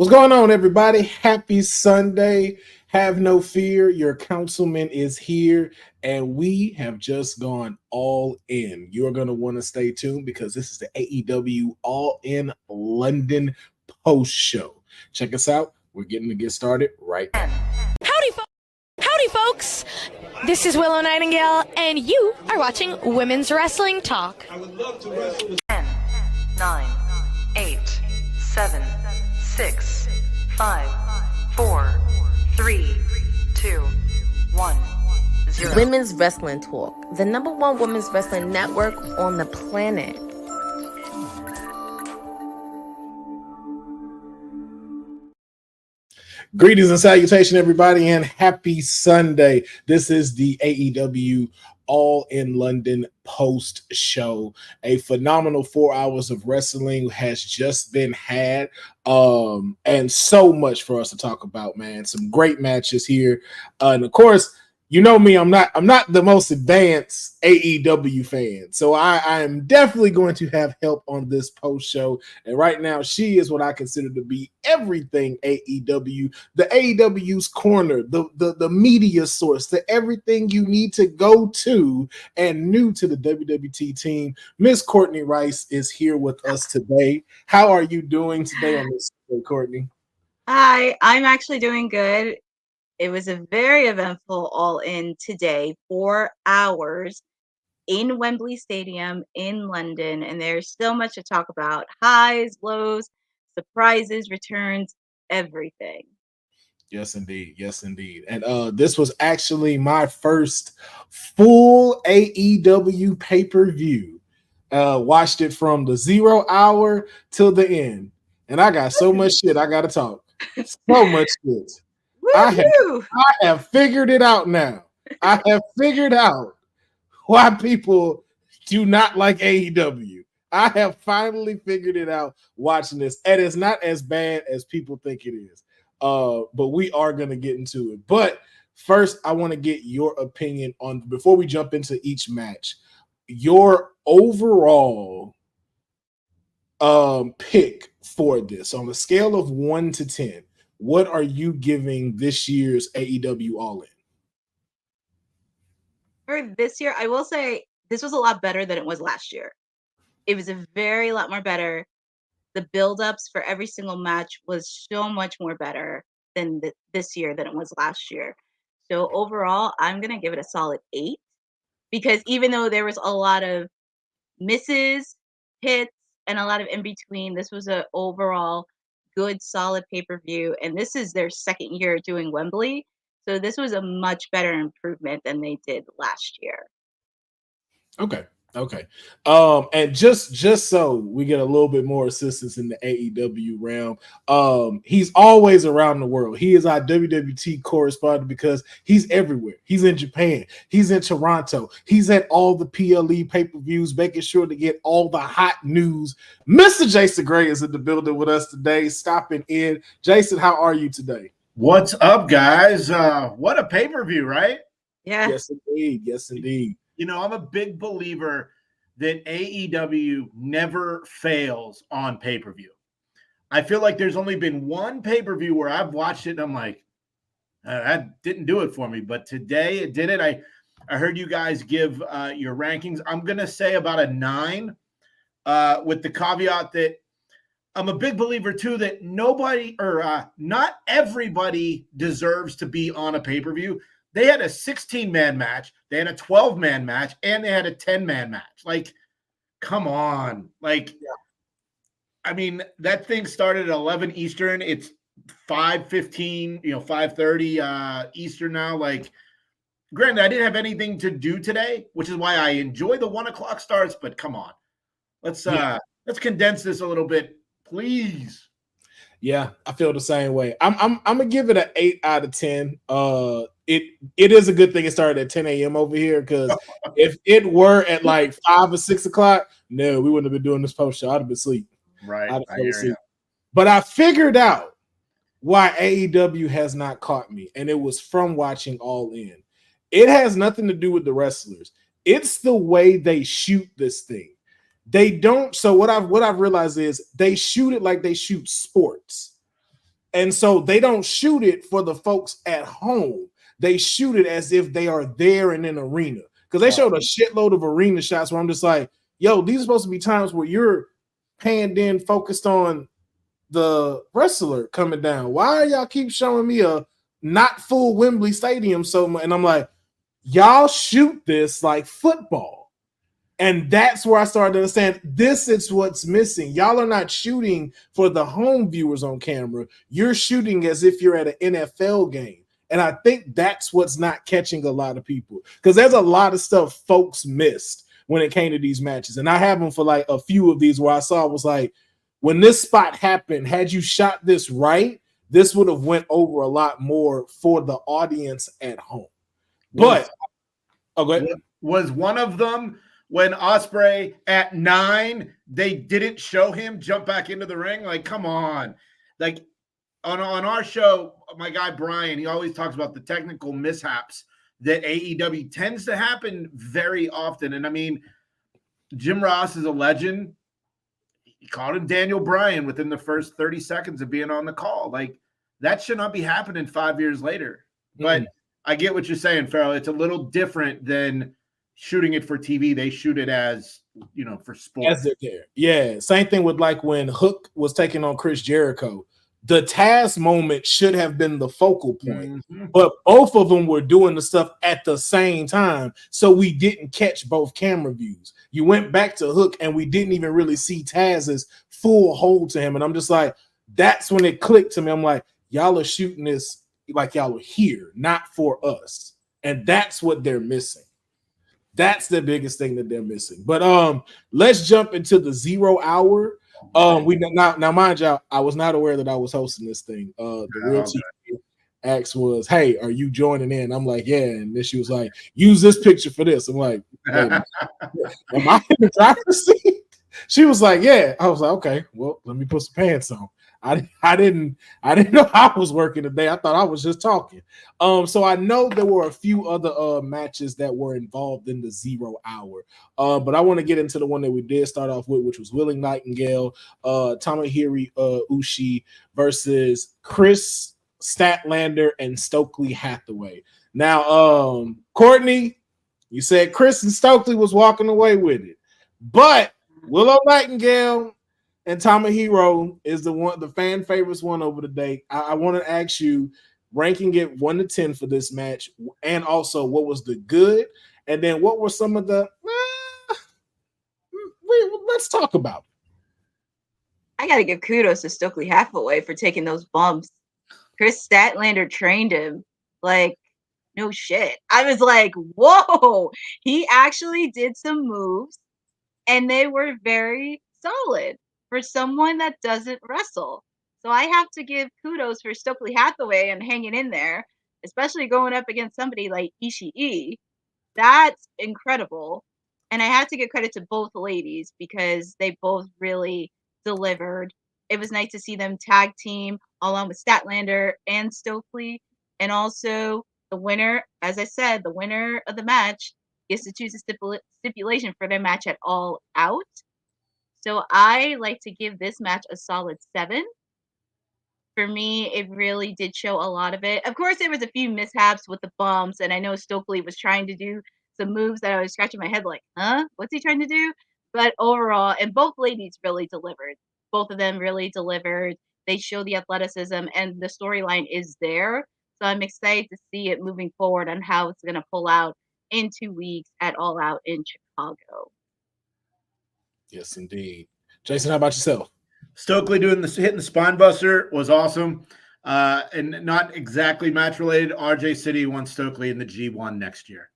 What's going on, everybody? Happy Sunday. Have no fear. Your councilman is here, and we have just gone all in. You're going to want to stay tuned because this is the AEW All In London post show. Check us out. We're getting to get started right now. Howdy, folks. This is Willow Nightingale, and you are watching Women's Wrestling Talk. 10, 9, 8, 7, 6, 5, 4, 3, 2, 1, 0. Women's Wrestling Talk, the #1 women's wrestling network on the planet. Greetings and salutation, everybody, and happy Sunday. This is the AEW All in London post show. A phenomenal 4 hours of wrestling has just been had, and so much for us to talk about, man. Some great matches here, and of course, you know me, I'm not the most advanced AEW fan, so I am definitely going to have help on this post show. And right now, she is what I consider to be everything AEW, the AEW's corner, the media source, the everything you need to go to, and new to the WWT team. Miss Courtney Rice is here with us today. How are you doing today on this show, Courtney? Hi, I'm actually doing good. It was a very eventful All In today, 4 hours in Wembley Stadium in London, and there's so much to talk about. Highs, lows, surprises, returns, everything. Yes, indeed. Yes, indeed. And this was actually my first full AEW pay-per-view. Watched it from the 0 hour till the end. And I got so much shit I got to talk. So much shit. I have figured it out now. I have figured out why people do not like AEW. I have finally figured it out watching this. And it's not as bad as people think it is. But we are going to get into it. But first, I want to get your opinion on, before we jump into each match, your overall pick for this on a scale of 1 to 10. What are you giving this year's AEW All In? For this year, I will say this was a lot better than it was last year. It was a lot more better. The build-ups for every single match was so much more better than this year than it was last year. So overall, I'm going to give it a solid 8, because even though there was a lot of misses, hits, and a lot of in between, this was an overall good, solid pay-per-view, and this is their second year doing Wembley, so this was a much better improvement than they did last year. Okay. And just so we get a little bit more assistance in the AEW realm, he's always around the world. He is our WWT correspondent because he's everywhere. He's in Japan. He's in Toronto. He's at all the PLE pay-per-views, making sure to get all the hot news. Mr. Jason Gray is in the building with us today, stopping in. Jason, how are you today? What's up, guys? What a pay-per-view, right? Yeah. Yes, indeed. Yes, indeed. You know, I'm a big believer that AEW never fails on pay-per-view. I feel like there's only been one pay-per-view where I've watched it and I'm like, that didn't do it for me. But today it did it. I heard you guys give your rankings. I'm going to say about a 9 with the caveat that I'm a big believer, too, that not everybody deserves to be on a pay-per-view. They had a 16-man match, they had a 12-man match, and they had a 10-man match. Like, come on. Like, yeah. I mean, that thing started at 11 Eastern. It's 5:15, 5:30 Eastern now. Like, granted, I didn't have anything to do today, which is why I enjoy the 1 o'clock starts, but come on. Let's condense this a little bit, please. Yeah, I feel the same way. I'm gonna give it an 8 out of 10. It is a good thing it started at 10 a.m. over here, because if it were at like 5 or 6 o'clock, no, we wouldn't have been doing this post show. I'd have been asleep. Right. I'd have been asleep. But I figured out why AEW has not caught me, and it was from watching All In. It has nothing to do with the wrestlers. It's the way they shoot this thing. They don't. So what I've realized is they shoot it like they shoot sports. And so they don't shoot it for the folks at home. They shoot it as if they are there in an arena. Because they showed a shitload of arena shots where I'm just like, yo, these are supposed to be times where you're panned in, focused on the wrestler coming down. Why are y'all keep showing me a not full Wembley Stadium so much? And I'm like, y'all shoot this like football. And that's where I started to understand this is what's missing. Y'all are not shooting for the home viewers on camera. You're shooting as if you're at an NFL game. And I think that's what's not catching a lot of people, because there's a lot of stuff folks missed when it came to these matches. And I have them for like a few of these where I saw it was like, when this spot happened, had you shot this right, this would have went over a lot more for the audience at home. But was one of them when Ospreay at 9, they didn't show him jump back into the ring? Like, come on. Like on our show, my guy Brian, he always talks about the technical mishaps that AEW tends to happen very often. And I mean, Jim Ross is a legend. He called him Daniel Bryan within the first 30 seconds of being on the call. Like, that should not be happening 5 years later. But I get what you're saying, Farrell. It's a little different than shooting it for TV. They shoot it as, you know, for sport. As they're there. Yeah. Same thing with like when Hook was taking on Chris Jericho. The Taz moment should have been the focal point, but both of them were doing the stuff at the same time, so we didn't catch both camera views. You went back to Hook, and we didn't even really see Taz's full hold to him, and I'm just like, that's when it clicked to me. I'm like, y'all are shooting this like y'all are here, not for us, and that's what they're missing. That's the biggest thing that they're missing. But let's jump into the 0 hour. We now mind y'all, I was not aware that I was hosting this thing. The real TV asked was, "Hey, are you joining in?" I'm like, "Yeah," and then she was like, "Use this picture for this." I'm like, "Am I in the driver's seat?" She was like, "Yeah." I was like, "Okay, well, let me put some pants on." I didn't know I was working today. I thought I was just talking. So I know there were a few other matches that were involved in the 0 hour. But I want to get into the one that we did start off with, which was Willie Nightingale, Tomohiro Ishii versus Chris Statlander and Stokely Hathaway. Now, Courtney, you said Chris and Stokely was walking away with it, but Willow Nightingale and Tomohiro is the fan favorites one over the day. I want to ask you, ranking it 1 to 10 for this match, and also what was the good, and then what were some of the. Let's talk about it. I gotta give kudos to Stokely Hathaway for taking those bumps. Chris Statlander trained him. Like, no shit. I was like, whoa, he actually did some moves, and they were very solid for someone that doesn't wrestle. So I have to give kudos for Stokely Hathaway and hanging in there, especially going up against somebody like Ishii. That's incredible. And I have to give credit to both ladies because they both really delivered. It was nice to see them tag team along with Statlander and Stokely. And also the winner, as I said, the winner of the match gets to choose a stipulation for their match at All Out. So I like to give this match a solid 7. For me, it really did show a lot of it. Of course, there was a few mishaps with the bumps, and I know Stokely was trying to do some moves that I was scratching my head like, huh? What's he trying to do? But overall, and both ladies really delivered. Both of them really delivered. They show the athleticism, and the storyline is there. So I'm excited to see it moving forward on how it's going to pull out in 2 weeks at All Out in Chicago. Yes, indeed. Jason, how about yourself? Stokely hitting the spine buster was awesome. And not exactly match related. RJ City wants Stokely in the G1 next year.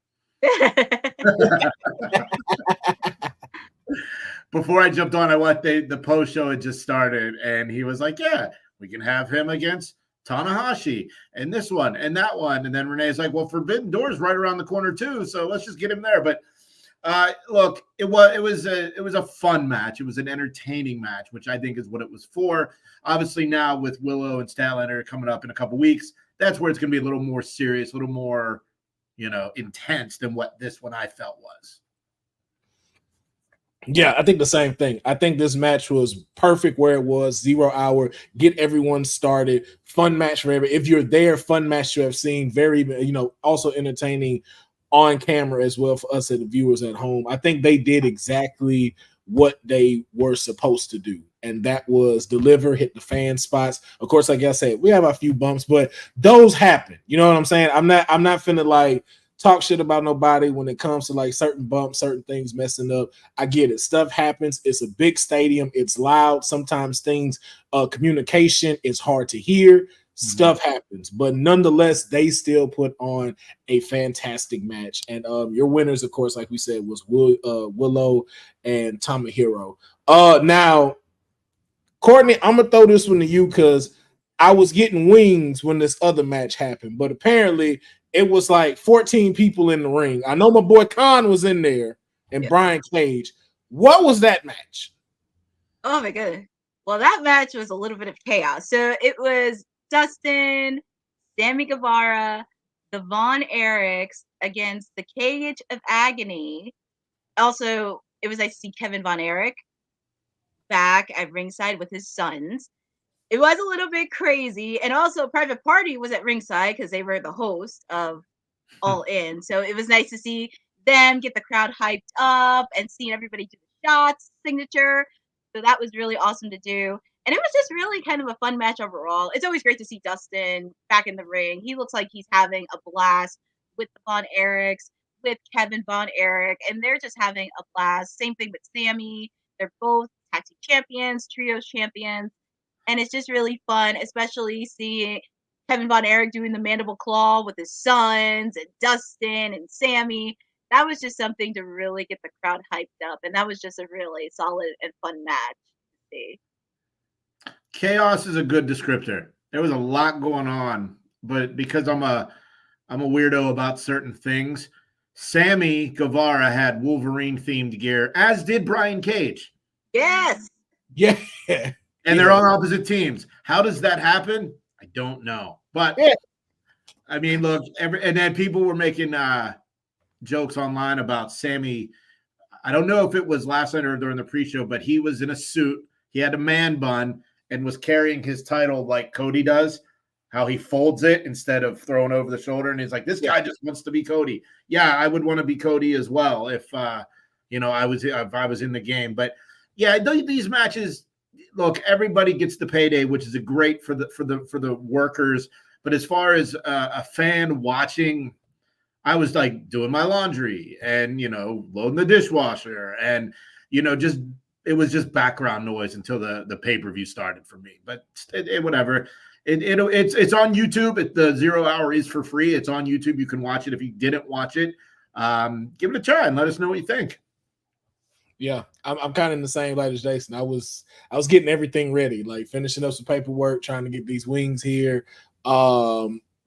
Before I jumped on, I watched the post show had just started, and he was like, "Yeah, we can have him against Tanahashi and this one and that one." And then Renee's like, "Well, Forbidden Door's right around the corner too, so let's just get him there." But look, it was a fun match. It was an entertaining match, which I think is what it was for. Obviously, now with Willow and Statlander coming up in a couple weeks, that's where it's going to be a little more serious, a little more, intense than what this one I felt was. Yeah, I think the same thing. I think this match was perfect where it was, 0 hour, get everyone started, fun match for everybody. If you're there, fun match you have seen, very, also entertaining on camera as well for us and the viewers at home. I think they did exactly what they were supposed to do, and that was deliver, hit the fan spots. Of course, like I said, we have a few bumps, but those happen. You know what I'm saying? I'm not finna like talk shit about nobody when it comes to like certain bumps, certain things messing up. I get it. Stuff happens. It's a big stadium. It's loud. Sometimes things, communication is hard to hear. Stuff happens, but nonetheless, they still put on a fantastic match. And your winners, of course, like we said, was Willow and Tomohiro. Now, Courtney, I'm gonna throw this one to you because I was getting wings when this other match happened, but apparently it was like 14 people in the ring. I know my boy Khan was in there and Brian Cage. What was that match? Oh my goodness. Well, that match was a little bit of chaos. So it was Dustin, Sammy Guevara, the Von Erichs against the Cage of Agony. Also, it was nice to see Kevin Von Erich back at ringside with his sons. It was a little bit crazy. And also, Private Party was at ringside because they were the host of All In. So it was nice to see them get the crowd hyped up and seeing everybody do the shots signature. So that was really awesome to do. And it was just really kind of a fun match overall. It's always great to see Dustin back in the ring. He looks like he's having a blast with the Von Erichs, with Kevin Von Erich, and they're just having a blast. Same thing with Sammy. They're both tag team champions, trios champions. And it's just really fun, especially seeing Kevin Von Erich doing the mandible claw with his sons and Dustin and Sammy. That was just something to really get the crowd hyped up. And that was just a really solid and fun match to see. Chaos is a good descriptor. There was a lot going on, but because I'm a weirdo about certain things, Sammy Guevara had Wolverine themed gear, as did Brian Cage. Yes. Yeah. And they're on opposite teams. How does that happen? I don't know. But I mean, look, and then people were making jokes online about Sammy. I don't know if it was last night or during the pre-show, but he was in a suit. He had a man bun and was carrying his title like Cody does, how he folds it instead of throwing over the shoulder. And he's like, this guy just wants to be Cody. Yeah, I would want to be Cody as well if I was in the game. But yeah, these matches, look, everybody gets the payday, which is a great for the workers. But as far as a fan watching, I was like doing my laundry and loading the dishwasher and just it was just background noise until the pay-per-view started for me. But whatever. It's on YouTube. The 0 hour is for free. It's on YouTube. You can watch it if you didn't watch it. Give it a try and let us know what you think. Yeah, I'm kind of in the same light as Jason. I was getting everything ready, like finishing up some paperwork, trying to get these wings here.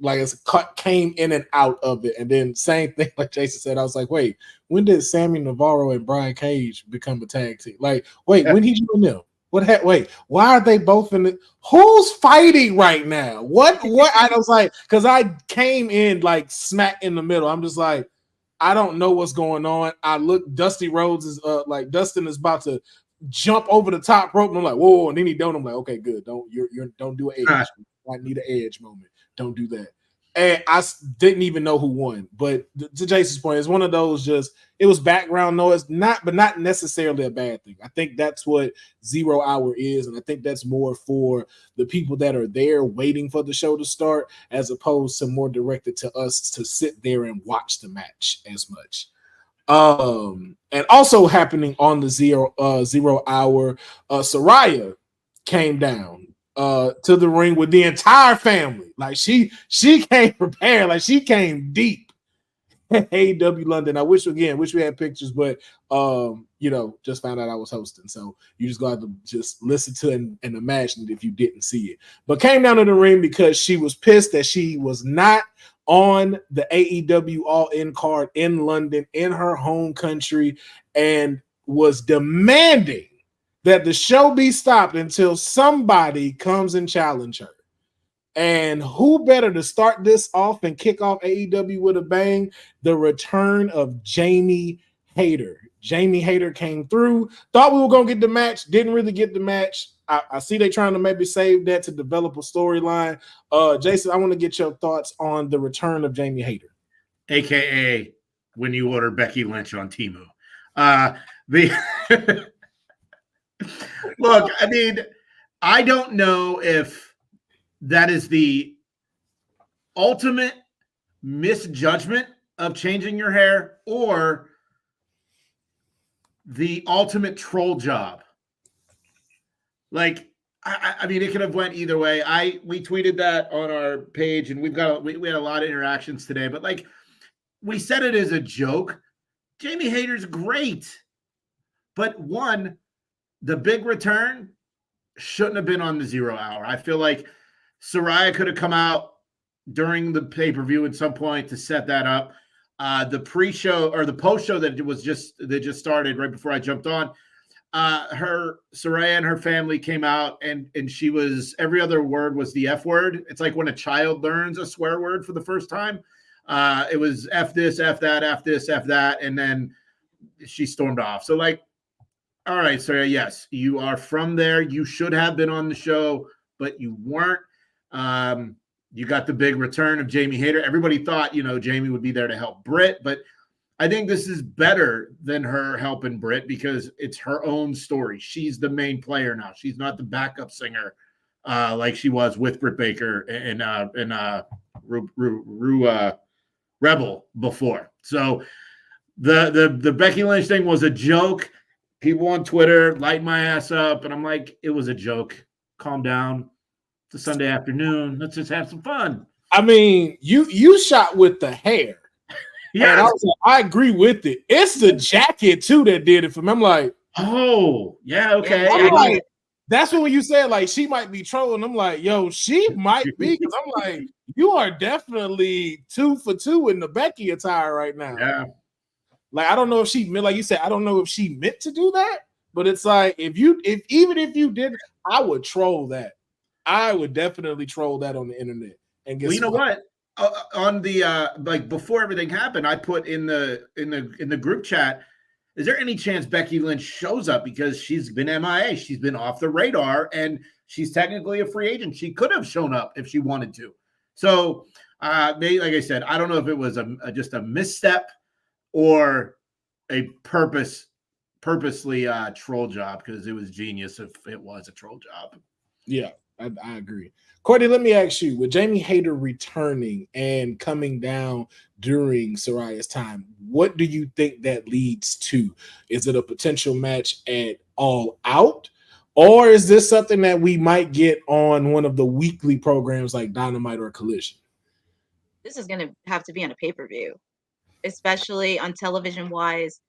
Like it's came in and out of it, and then same thing like Jason said. I was like, wait, when did Sammy Navarro and Brian Cage become a tag team? Like, wait, when he joined them? Wait, why are they both in the? Who's fighting right now? What? I was like, because I came in like smack in the middle. I'm just like, I don't know what's going on. I look, Dusty Rhodes is like Dustin is about to jump over the top rope, and I'm like, whoa, and then he don't. I'm like, okay, good. Don't do an edge. I need an edge moment. Don't do that. And I didn't even know who won. But to Jason's point, it's one of those it was background noise, but not necessarily a bad thing. I think that's what 0 hour is. And I think that's more for the people that are there waiting for the show to start, as opposed to more directed to us to sit there and watch the match as much. And also happening on the 0 hour, Saraya came down to the ring with the entire family. Like she came prepared, like she came deep. AEW London. I wish we had pictures, but just found out I was hosting. So you just got to just listen to it and imagine it if you didn't see it. But came down to the ring because she was pissed that she was not on the AEW All In card in London, in her home country, and was demanding that the show be stopped until somebody comes and challenge her. And who better to start this off and kick off AEW with a bang? The return of Jamie Hayter. Jamie Hayter came through. Thought we were gonna get the match, didn't really get the match. I see they trying to maybe save that to develop a storyline. Jason, I want to get your thoughts on the return of Jamie Hayter, aka when you order Becky Lynch on Temu. The look, I mean, I don't know if that is the ultimate misjudgment of changing your hair or the ultimate troll job. Like, I mean, it could have went either way. We tweeted that on our page, and we had a lot of interactions today. But like, we said it as a joke. Jamie Hayter's great, but one, the big return shouldn't have been on the 0 hour. I feel like Saraya could have come out during the pay-per-view at some point to set that up. The pre-show or the post-show that just started right before I jumped on, Saraya and her family came out and she was, every other word was the F word. It's like when a child learns a swear word for the first time. It was F this, F that, F this, F that, and then she stormed off. So like, all right, Saraya, yes, you are from there. You should have been on the show, but you weren't. You got the big return of Jamie Hayter. Everybody thought, Jamie would be there to help Britt, but I think this is better than her helping Britt because it's her own story. She's the main player now. She's not the backup singer like she was with Britt Baker and Rebel before. So the Becky Lynch thing was a joke. People on Twitter light my ass up, and I'm like, it was a joke. Calm down. It's a Sunday afternoon. Let's just have some fun. I mean, you shot with the hair. Yeah, I agree with it. It's the jacket too that did it for me. I'm like, oh yeah, okay. I'm like, that's when you said like she might be trolling. I'm like, yo, she might be, because I'm like, you are definitely 2 for 2 in the Becky attire right now. Yeah. Like, I don't know if she meant, like you said, I don't know if she meant to do that, but it's like even if you did, I would troll that. I would definitely troll that on the internet and get. Well, you know what? On the like before everything happened, I put in the group chat, is there any chance Becky Lynch shows up, because she's been MIA, she's been off the radar, and she's technically a free agent. She could have shown up if she wanted to. So maybe, like I said, I don't know if it was just a misstep or a purposely troll job, because it was genius if it was a troll job. Yeah, I agree. Courtney, let me ask you, with Jamie Hayter returning and coming down during Saraya's time, what do you think that leads to? Is it a potential match at All Out? Or is this something that we might get on one of the weekly programs like Dynamite or Collision? This is going to have to be on a pay-per-view, especially on television-wise.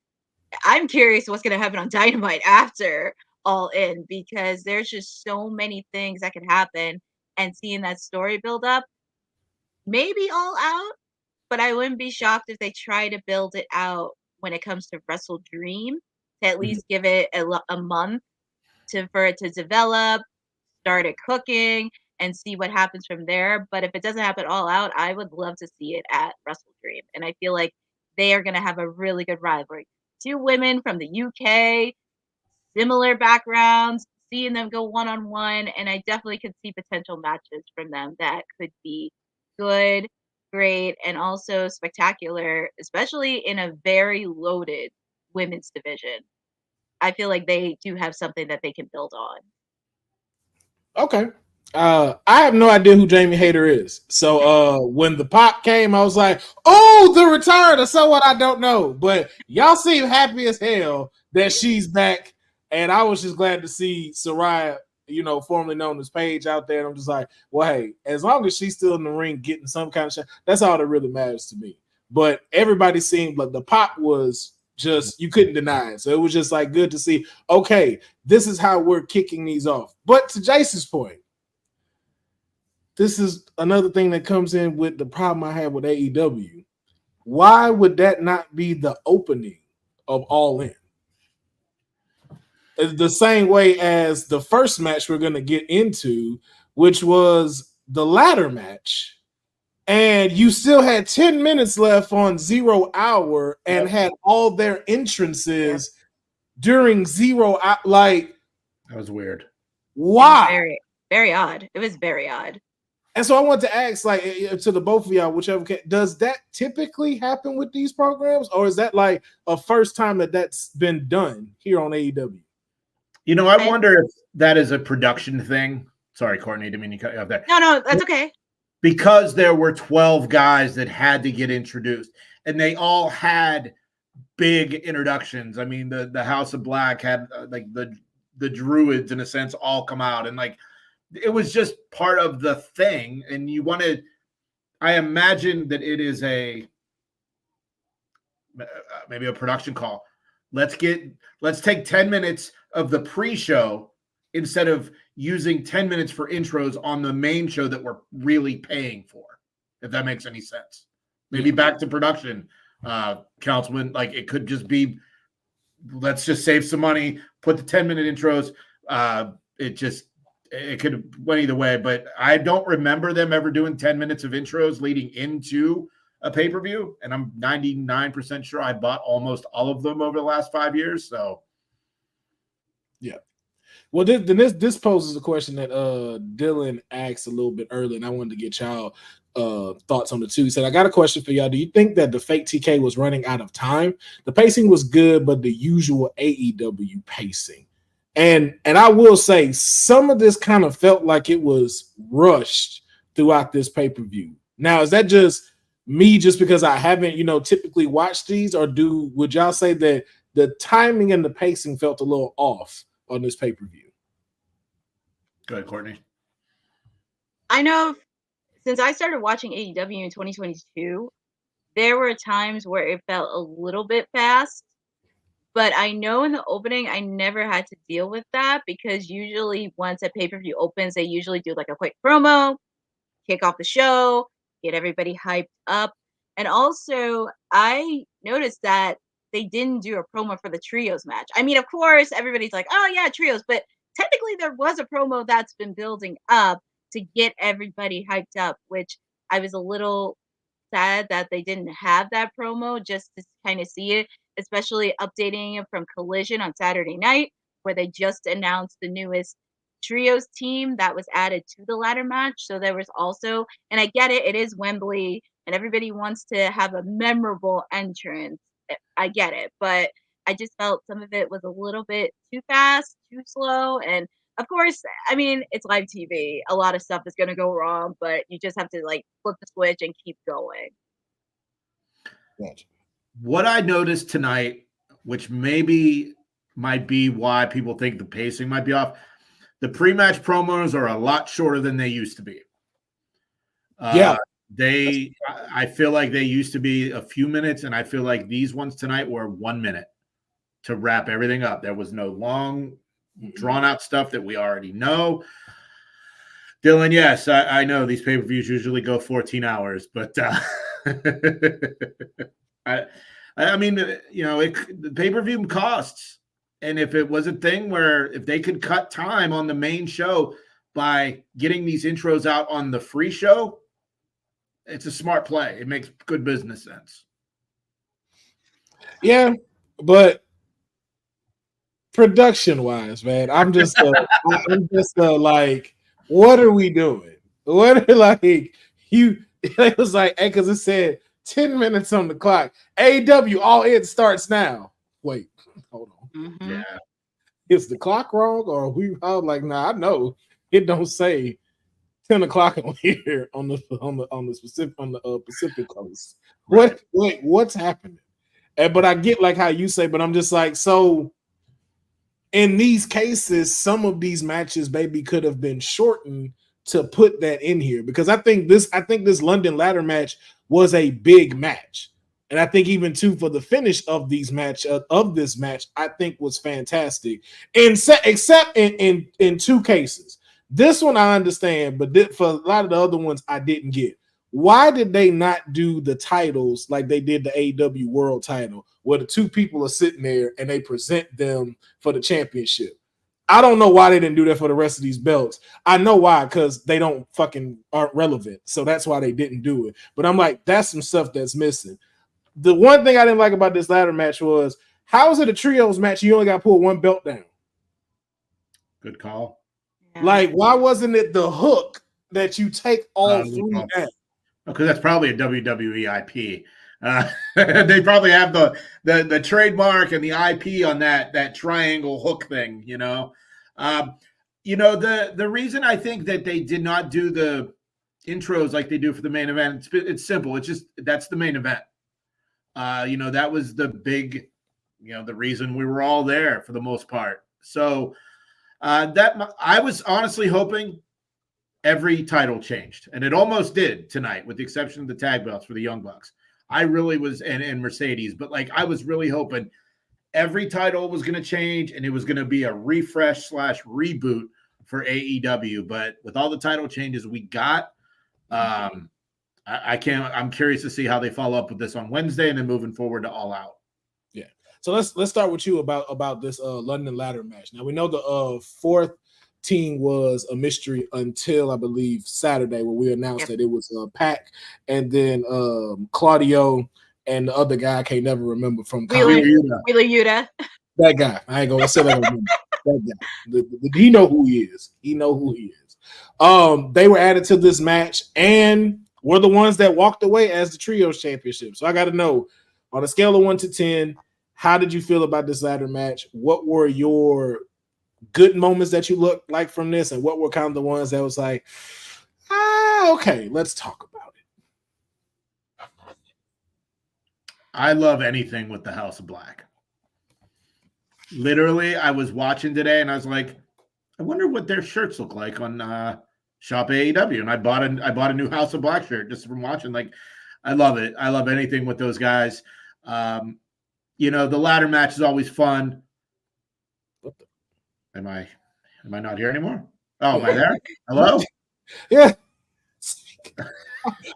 I'm curious what's going to happen on Dynamite after All In, because there's just so many things that could happen, and seeing that story build up, maybe All Out, but I wouldn't be shocked if they try to build it out when it comes to Wrestle Dream, to at least give it a month for it to develop, start it cooking, and see what happens from there. But if it doesn't happen All Out, I would love to see it at Wrestle Dream, and I feel like they are going to have a really good rivalry. 2 women from the UK, similar backgrounds, seeing them go one-on-one, and I definitely could see potential matches from them that could be good, great, and also spectacular, especially in a very loaded women's division. I feel like they do have something that they can build on. Okay. I have no idea who Jamie Hayter is. So when the pop came, I was like, oh, the return, or so what, I don't know. But y'all seem happy as hell that she's back. And I was just glad to see Saraya, formerly known as Paige, out there. And I'm just like, well, hey, as long as she's still in the ring getting some kind of shot, that's all that really matters to me. But everybody seemed like the pop was just, you couldn't deny it. So it was just like good to see, okay, this is how we're kicking these off. But to Jason's point, this is another thing that comes in with the problem I have with AEW. Why would that not be the opening of All In? The same way as the first match we're going to get into, which was the ladder match and you still had 10 minutes left on 0 hour and had all their entrances during 0 hour. Like, that was weird. Why? Very, very odd. It was very odd. And so I want to ask, like, to the both of y'all, whichever does that typically happen with these programs, or is that like a first time that that's been done here on AEW? You know, I wonder if that is a production thing. Sorry, Courtney, didn't mean to cut you off there. No, that's okay. Because there were 12 guys that had to get introduced, and they all had big introductions. I mean, the House of Black had like the Druids, in a sense, all come out, and like it was just part of the thing. And you wanted, I imagine that it is maybe a production call. Let's take 10 minutes of the pre-show instead of using 10 minutes for intros on the main show that we're really paying for, if that makes any sense. Maybe back to production, Councilman. Like, it could just be, let's just save some money, put the 10-minute intros. It could have went either way, but I don't remember them ever doing 10 minutes of intros leading into a pay-per-view, and I'm 99% sure I bought almost all of them over the last 5 years. So, yeah. Well, this poses a question that Dylan asked a little bit earlier, and I wanted to get y'all thoughts on the two. He said, I got a question for y'all. Do you think that the fake TK was running out of time? The pacing was good, but the usual AEW pacing. And I will say some of this kind of felt like it was rushed throughout this pay-per-view. Now, is that just me just because I haven't, typically watched these, or would y'all say that the timing and the pacing felt a little off on this pay-per-view? Go ahead, Courtney. I know since I started watching AEW in 2022, there were times where it felt a little bit fast. But I know in the opening, I never had to deal with that, because usually once a pay-per-view opens, they usually do like a quick promo, kick off the show, get everybody hyped up. And also, I noticed that they didn't do a promo for the trios match. I mean, of course, everybody's like, oh yeah, trios. But technically, there was a promo that's been building up to get everybody hyped up, which I was a little sad that they didn't have that promo just to kind of see it, especially updating it from Collision on Saturday night, where they just announced the newest trios team that was added to the ladder match. So there was also, and I get it, it is Wembley and everybody wants to have a memorable entrance. I get it, but I just felt some of it was a little bit too fast, too slow. And of course, I mean, it's live TV. A lot of stuff is going to go wrong, but you just have to like flip the switch and keep going. Gotcha. What I noticed tonight, which maybe might be why people think the pacing might be off, the pre-match promos are a lot shorter than they used to be. I feel like they used to be a few minutes, and I feel like these ones tonight were 1 minute to wrap everything up. There was no long, drawn-out stuff that we already know. Dylan, yes, I know these pay-per-views usually go 14 hours, but I mean, the pay-per-view costs. And if it was a thing where if they could cut time on the main show by getting these intros out on the free show, it's a smart play. It makes good business sense. Yeah, but production-wise, man, I'm just like, what are we doing? What are like you? It was like, hey, because it said 10 minutes on the clock. AEW, all in starts now. Wait, hold on. Mm-hmm. Yeah. Is the clock wrong? Or are we? I was like, nah, I know it don't say 10 o'clock on here on the Pacific Coast. Right. What's happening? But I get like how you say, but I'm just like, so in these cases, some of these matches maybe could have been shortened to put that in here, because I think this London ladder match was a big match. And I think even too for the finish of this match, I think was fantastic. Except in two cases. This one I understand, but for a lot of the other ones I didn't get. Why did they not do the titles like they did the AEW World title, where the two people are sitting there and they present them for the championship? I don't know why they didn't do that for the rest of these belts. I know why, because they aren't relevant. So that's why they didn't do it. But I'm like, that's some stuff that's missing. The one thing I didn't like about this ladder match was, how is it a trios match? You only got to pull one belt down. Good call. Yeah. Like, why wasn't it the hook that you take all three down? Because that's probably a WWE IP. They probably have the trademark and the IP on that triangle hook thing. The reason I think that they did not do the intros like they do for the main event, it's simple. It's just that's the main event. That was the big, the reason we were all there for the most part. So that I was honestly hoping every title changed, and it almost did tonight, with the exception of the tag belts for the Young Bucks. I really was, and Mercedes, but like I was really hoping every title was going to change, and it was going to be a refresh / reboot for AEW. But with all the title changes we got, I'm curious to see how they follow up with this on Wednesday, and then moving forward to All Out. Yeah. So let's start with you about this London ladder match. Now we know the fourth team was a mystery until I believe Saturday, where we announced that it was Pac, and then Claudio and the other guy I can't never remember from Wheeler Yuta. That guy. I ain't gonna say that. That guy. He know who he is. He know who he is. They were added to this match and were the ones that walked away as the trios championship. So I got to know, on a scale of 1 to 10, how did you feel about this ladder match? What were your good moments that you looked like from this, and what were kind of the ones that was like, okay, let's talk about it? I love anything with the House of Black. Literally, I was watching today and I was like, I wonder what their shirts look like on Shop AEW, and I bought a new House of Black shirt just from watching. Like, I love it. I love anything with those guys. The ladder match is always fun. Am I not here anymore? Oh, am I there? Hello? Yeah.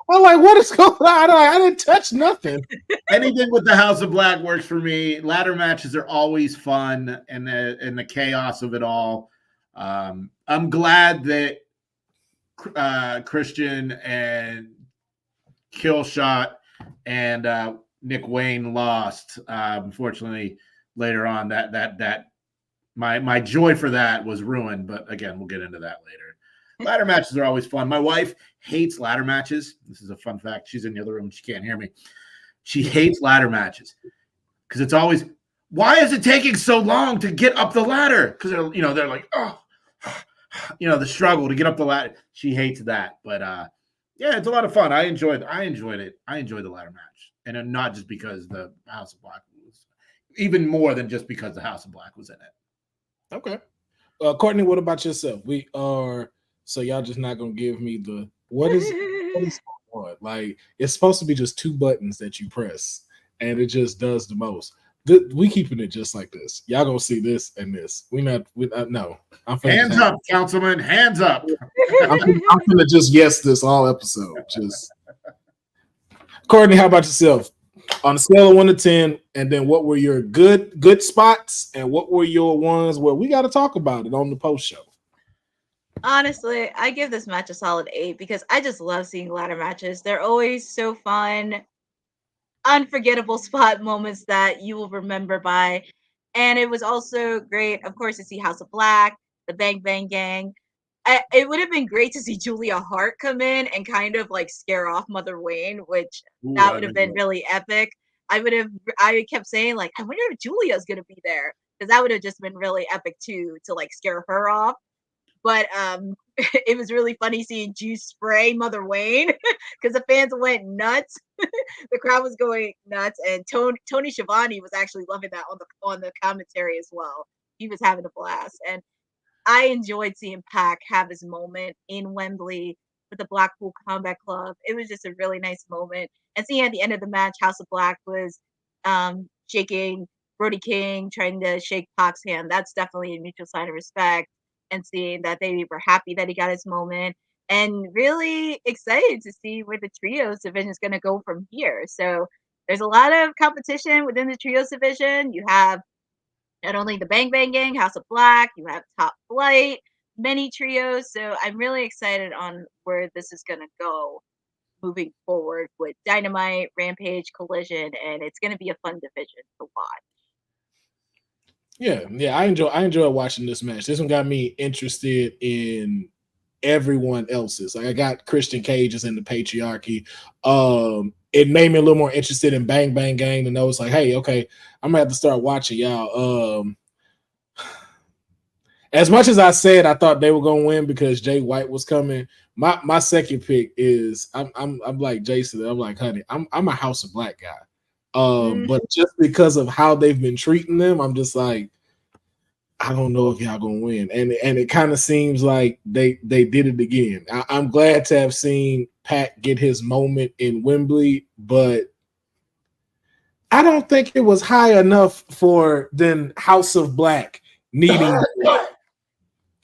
I'm like, what is going on? I didn't touch nothing. Anything with the House of Black works for me. Ladder matches are always fun, and the chaos of it all. I'm glad that Christian and Killshot and Nick Wayne lost. Unfortunately, later on, that my joy for that was ruined. But again, we'll get into that later. Ladder matches are always fun. My wife hates ladder matches. This is a fun fact. She's in the other room. She can't hear me. She hates ladder matches because it's always, why is it taking so long to get up the ladder? Because they're like, the struggle to get up the ladder. She hates that. But yeah, it's a lot of fun. I enjoyed it. I enjoyed the ladder match. And not just because the House of Black was, even more than just because the House of Black was in it. Okay. Courtney, what about yourself? So y'all just not gonna give me what is like? It's supposed to be just 2 buttons that you press, and it just does the most. We keeping it just like this. Y'all gonna see this and this. No. Hands up, councilman. Hands up. I'm gonna just yes this all episode. Just Courtney, how about yourself? On a scale of 1 to 10, and then what were your good spots, and what were your ones where we got to talk about it on the post show? Honestly, I give this match a solid 8 because I just love seeing ladder matches. They're always so fun, unforgettable spot moments that you will remember by. And it was also great, of course, to see House of Black, the Bang Bang Gang. It would have been great to see Julia Hart come in and kind of like scare off Mother Wayne, which that would have been really epic. I kept saying, like, I wonder if Julia's gonna be there, because that would have just been really epic too, to like scare her off. But it was really funny seeing Juice spray Mother Wayne because the fans went nuts. The crowd was going nuts, and Tony Schiavone was actually loving that on the commentary as well. He was having a blast, and I enjoyed seeing Pac have his moment in Wembley with the Blackpool Combat Club. It was just a really nice moment, and seeing at the end of the match, House of Black was shaking Brody King, trying to shake Pac's hand. That's definitely a mutual sign of respect. And seeing that they were happy that he got his moment, and really excited to see where the trios division is going to go from here. So there's a lot of competition within the trios division. You have not only the Bang Bang Gang, House of Black, you have Top Flight, many trios. So I'm really excited on where this is going to go moving forward with Dynamite, Rampage, Collision, and it's going to be a fun division to watch. Yeah, I enjoy watching this match. This one got me interested in everyone else's. Like I got Christian Cage's in the Patriarchy. It made me a little more interested in Bang Bang Gang to know it's like, hey, okay, I'm gonna have to start watching y'all. As much as I said I thought they were gonna win because Jay White was coming, my second pick is I'm like Jason. I'm like, honey, I'm a House of Black guy. But just because of how they've been treating them, I'm just like, I don't know if y'all gonna win. And it kind of seems like they did it again. I'm glad to have seen Pat get his moment in Wembley, but I don't think it was high enough for then House of Black needing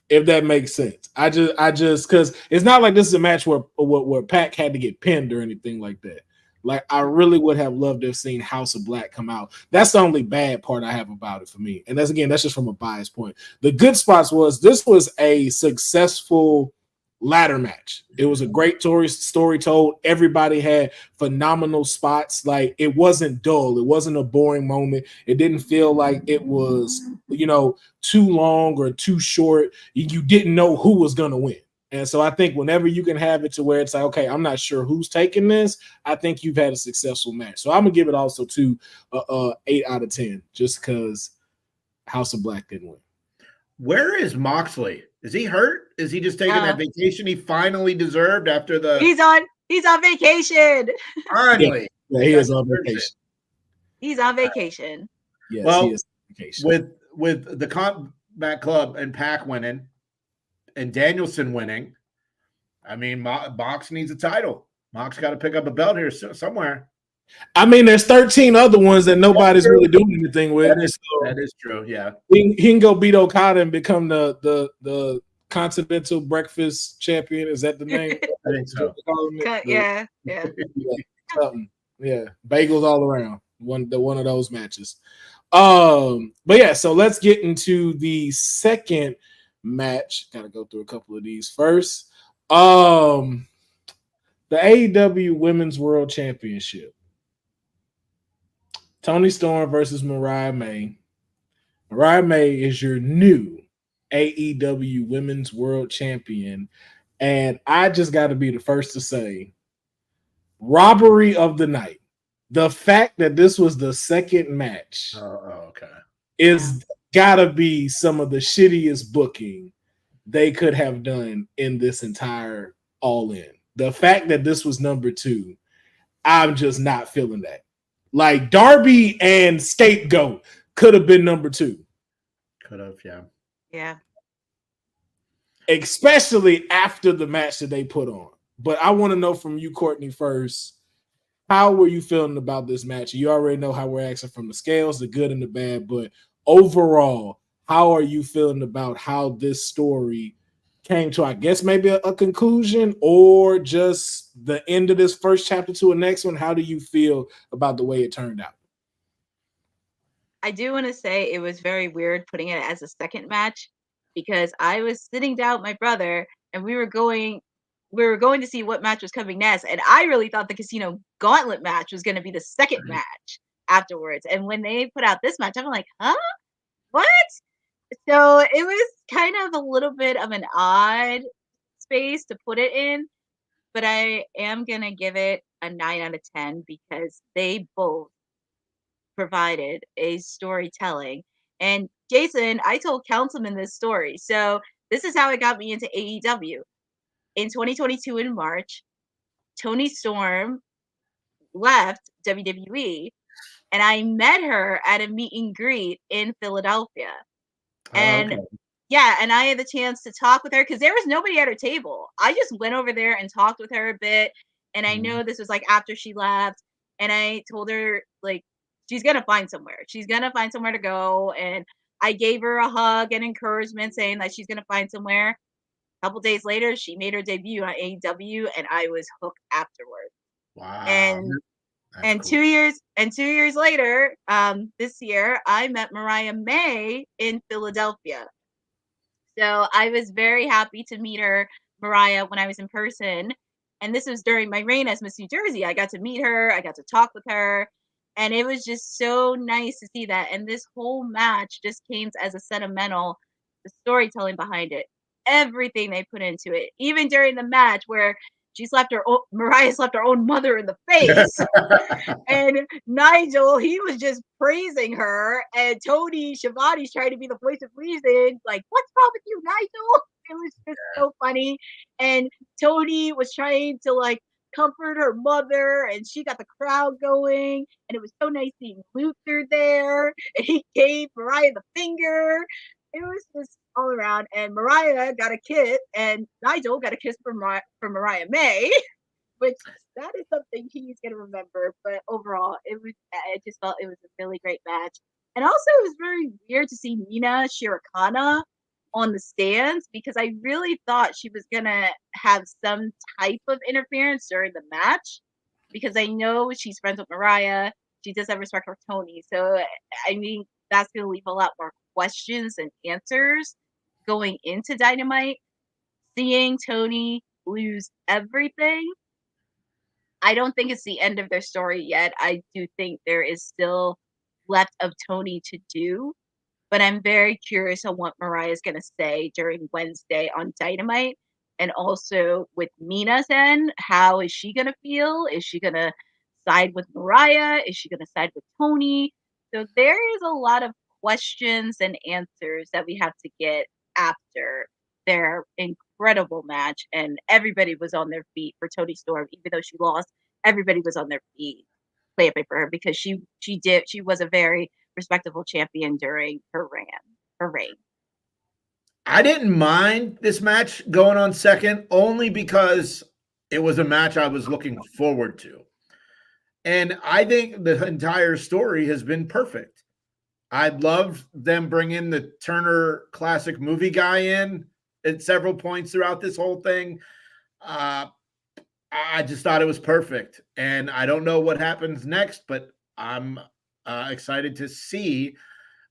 if that makes sense. I just because it's not like this is a match where Pac had to get pinned or anything like that. Like I really would have loved to have seen House of Black come out. That's the only bad part I have about it for me. And that's just from a biased point. The good spots was this was a successful ladder match. It was a great story told. Everybody had phenomenal spots. Like it wasn't dull. It wasn't a boring moment. It didn't feel like it was, too long or too short. You didn't know who was going to win. And so I think whenever you can have it to where it's like, okay, I'm not sure who's taking this, I think you've had a successful match. So I'm gonna give it also to 8 out of 10, just because House of Black didn't win. Where is Moxley? Is he hurt? Is he just taking that vacation he finally deserved after the? He's on vacation. Finally, yeah, he is on vacation. He's on vacation. Yes, well, he is on vacation. With the Combat Club and Pac winning, and Danielson winning, I mean, Mox needs a title. Mox got to pick up a belt here somewhere. I mean, there's 13 other ones that nobody's really doing anything with. That is true. Yeah, he can go beat Okada and become the Continental Breakfast Champion. Is that the name? I think so. Yeah. Something. Yeah, bagels all around. One of those matches. But yeah, so let's get into the second match. Gotta go through a couple of these first. The AEW Women's World Championship. Toni Storm versus Mariah May. Mariah May is your new AEW Women's World Champion. And I just got to be the first to say, robbery of the night. The fact that this was the second match is gotta be some of the shittiest booking they could have done in this entire All In. The fact that this was number 2, I'm just not feeling that. Like Darby and Scapegoat could have been number 2. Could have, yeah. Yeah. Especially after the match that they put on. But I want to know from you, Courtney, first. How were you feeling about this match? You already know how we're acting from the scales, the good and the bad, but overall, how are you feeling about how this story came to, I guess, maybe a conclusion or just the end of this first chapter to a next one? How do you feel about the way it turned out? I do want to say it was very weird putting it as a second match because I was sitting down with my brother and we were going to see what match was coming next. And I really thought the Casino Gauntlet match was going to be the second match afterwards. And when they put out this match, I'm like, huh? What? So it was kind of a little bit of an odd space to put it in. But I am going to give it a 9 out of 10 because they both provided a storytelling. And Jason, I told Councilman this story. So this is how it got me into AEW. In 2022 in March, Toni Storm left WWE and I met her at a meet and greet in Philadelphia. And and I had the chance to talk with her because there was nobody at her table. I just went over there and talked with her a bit. And I know this was like after she left. And I told her, like, she's going to find somewhere. She's going to find somewhere to go. And I gave her a hug and encouragement saying that she's going to find somewhere. A couple days later, she made her debut on AEW, and I was hooked afterwards. Wow. And And cool. 2 years later, this year, I met Mariah May in Philadelphia. So I was very happy to meet her, Mariah, when I was in person. And this was during my reign as Miss New Jersey. I got to meet her, I got to talk with her, and it was just so nice to see that. And this whole match just came as a sentimental, the storytelling behind it, everything they put into it, even during the match where Mariah slapped her own mother in the face. And Nigel, he was just praising her, and Tony Schiavone's trying to be the voice of reason. Like, what's wrong with you, Nigel? It was just so funny. And Tony was trying to like comfort her mother, and she got the crowd going. And it was so nice seeing Luther there, and he gave Mariah the finger. It was just all around. And Mariah got a kiss, and Nigel got a kiss from Mariah May. Which that is something he's gonna remember. But overall, I just felt it was a really great match. And also it was very weird to see Nina Shirokana on the stands because I really thought she was gonna have some type of interference during the match because I know she's friends with Mariah. She does have respect for Tony. So I mean that's gonna leave a lot more questions and answers going into Dynamite. Seeing Tony lose everything, I don't think it's the end of their story yet. I do think there is still left of Tony to do, but I'm very curious on what Mariah's going to say during Wednesday on Dynamite. And also with Mina's end, how is she going to feel? Is she going to side with Mariah? Is she going to side with Tony? So there is a lot of questions and answers that we have to get after their incredible match. And everybody was on their feet for Toni Storm, even though she lost. Everybody was on their feet clapping for her because she was a very respectable champion during her reign. I didn't mind this match going on second only because it was a match I was looking forward to. And I think the entire story has been perfect. I'd love them bringing the Turner Classic Movie guy in at several points throughout this whole thing. I just thought it was perfect. And I don't know what happens next, but I'm excited to see.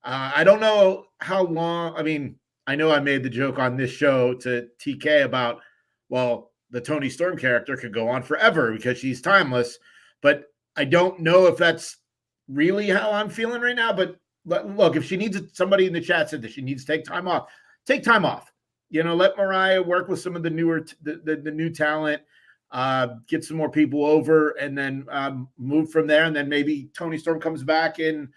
I don't know how long. I mean, I know I made the joke on this show to TK about, well, the Toni Storm character could go on forever because she's timeless. But I don't know if that's really how I'm feeling right now. But look, if she needs somebody in the chat said that she needs to take time off, take time off. You know, let Mariah work with some of the newer, the new talent, get some more people over, and then move from there. And then maybe Toni Storm comes back in.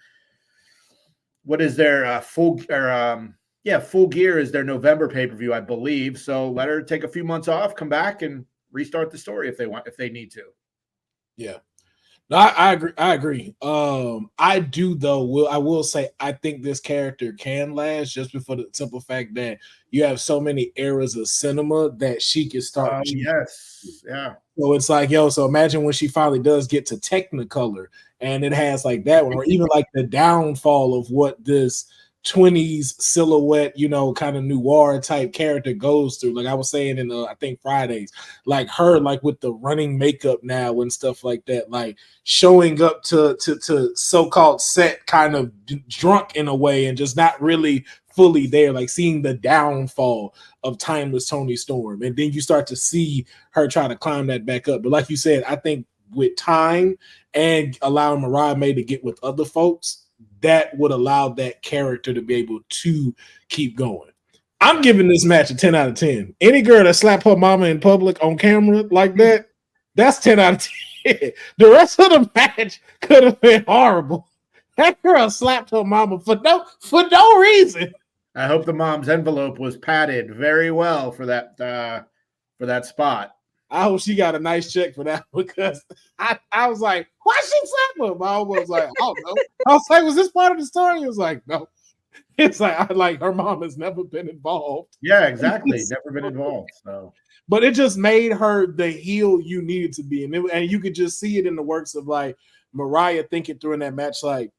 What is their Full Gear is their November pay-per-view, I believe. So let her take a few months off, come back, and restart the story if they need to. Yeah. No, I agree. I agree. I do though. I will say I think this character can last just for the simple fact that you have so many eras of cinema that she can start. Yes, yeah. So it's like, so imagine when she finally does get to Technicolor, and it has like that one, or even like the downfall of what this 20s silhouette, kind of noir type character goes through. Like I was saying in I think Fridays, like her, like with the running makeup now and stuff like that, like showing up to so-called set kind of drunk in a way and just not really fully there, like seeing the downfall of timeless Toni Storm. And then you start to see her try to climb that back up. But like you said, I think with time and allowing Mariah May to get with other folks, that would allow that character to be able to keep going. I'm giving this match a 10 out of 10. Any girl that slapped her mama in public on camera like that, that's 10 out of 10. The rest of the match could have been horrible. That girl slapped her mama for no reason. I hope the mom's envelope was padded very well for that spot. I hope she got a nice check for that because I was like, why she slap him? I was like, I don't know. I was like, was this part of the story? It was like, no. It's like her mom has never been involved. Yeah, exactly. Never been involved. So, but it just made her the heel you needed to be, and you could just see it in the works of like Mariah thinking through in that match, like,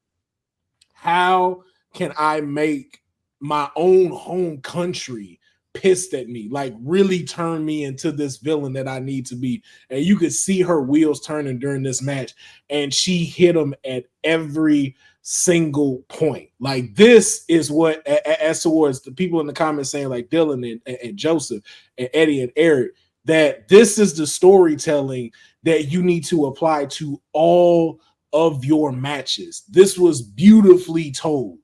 how can I make my own home country pissed at me, like really turned me into this villain that I need to be. And you could see her wheels turning during this match, and she hit him at every single point. Like, this is what, as towards the people in the comments saying, like Dylan and Joseph and Eddie and Eric, that this is the storytelling that you need to apply to all of your matches. This was beautifully told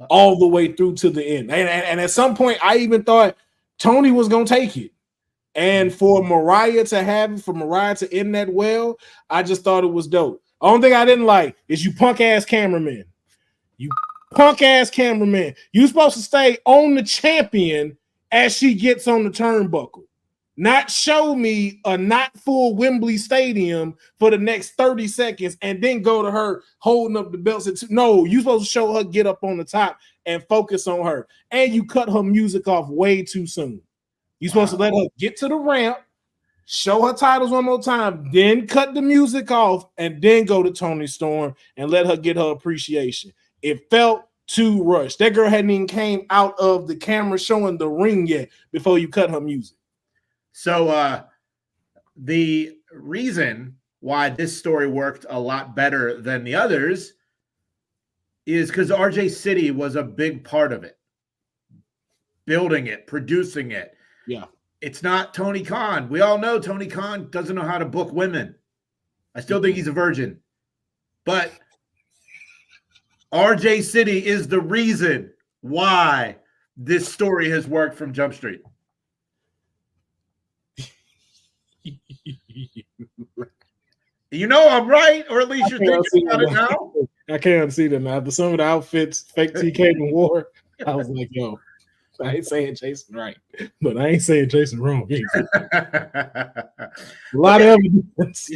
all the way through to the end. And at some point, I even thought Tony was going to take it. And for Mariah to end that well, I just thought it was dope. Only thing I didn't like is you punk ass cameraman. You punk ass cameraman. You supposed to stay on the champion as she gets on the turnbuckle. Not show me a not full Wembley Stadium for the next 30 seconds and then go to her holding up the belts. No, you're supposed to show her get up on the top and focus on her. And you cut her music off way too soon. You're supposed to let her get to the ramp, show her titles one more time, then cut the music off, and then go to Toni Storm and let her get her appreciation. It felt too rushed. That girl hadn't even came out of the camera showing the ring yet before you cut her music. So the reason why this story worked a lot better than the others is because RJ City was a big part of it. Building it, producing it. Yeah. It's not Tony Khan. We all know Tony Khan doesn't know how to book women. I still think he's a virgin. But RJ City is the reason why this story has worked from Jump Street. You know I'm right, or at least you're thinking about it now. I can't see them now. But some of the outfits Fake TK wore, I was like, yo, I ain't saying Jason right, but I ain't saying Jason wrong either. A lot of evidence.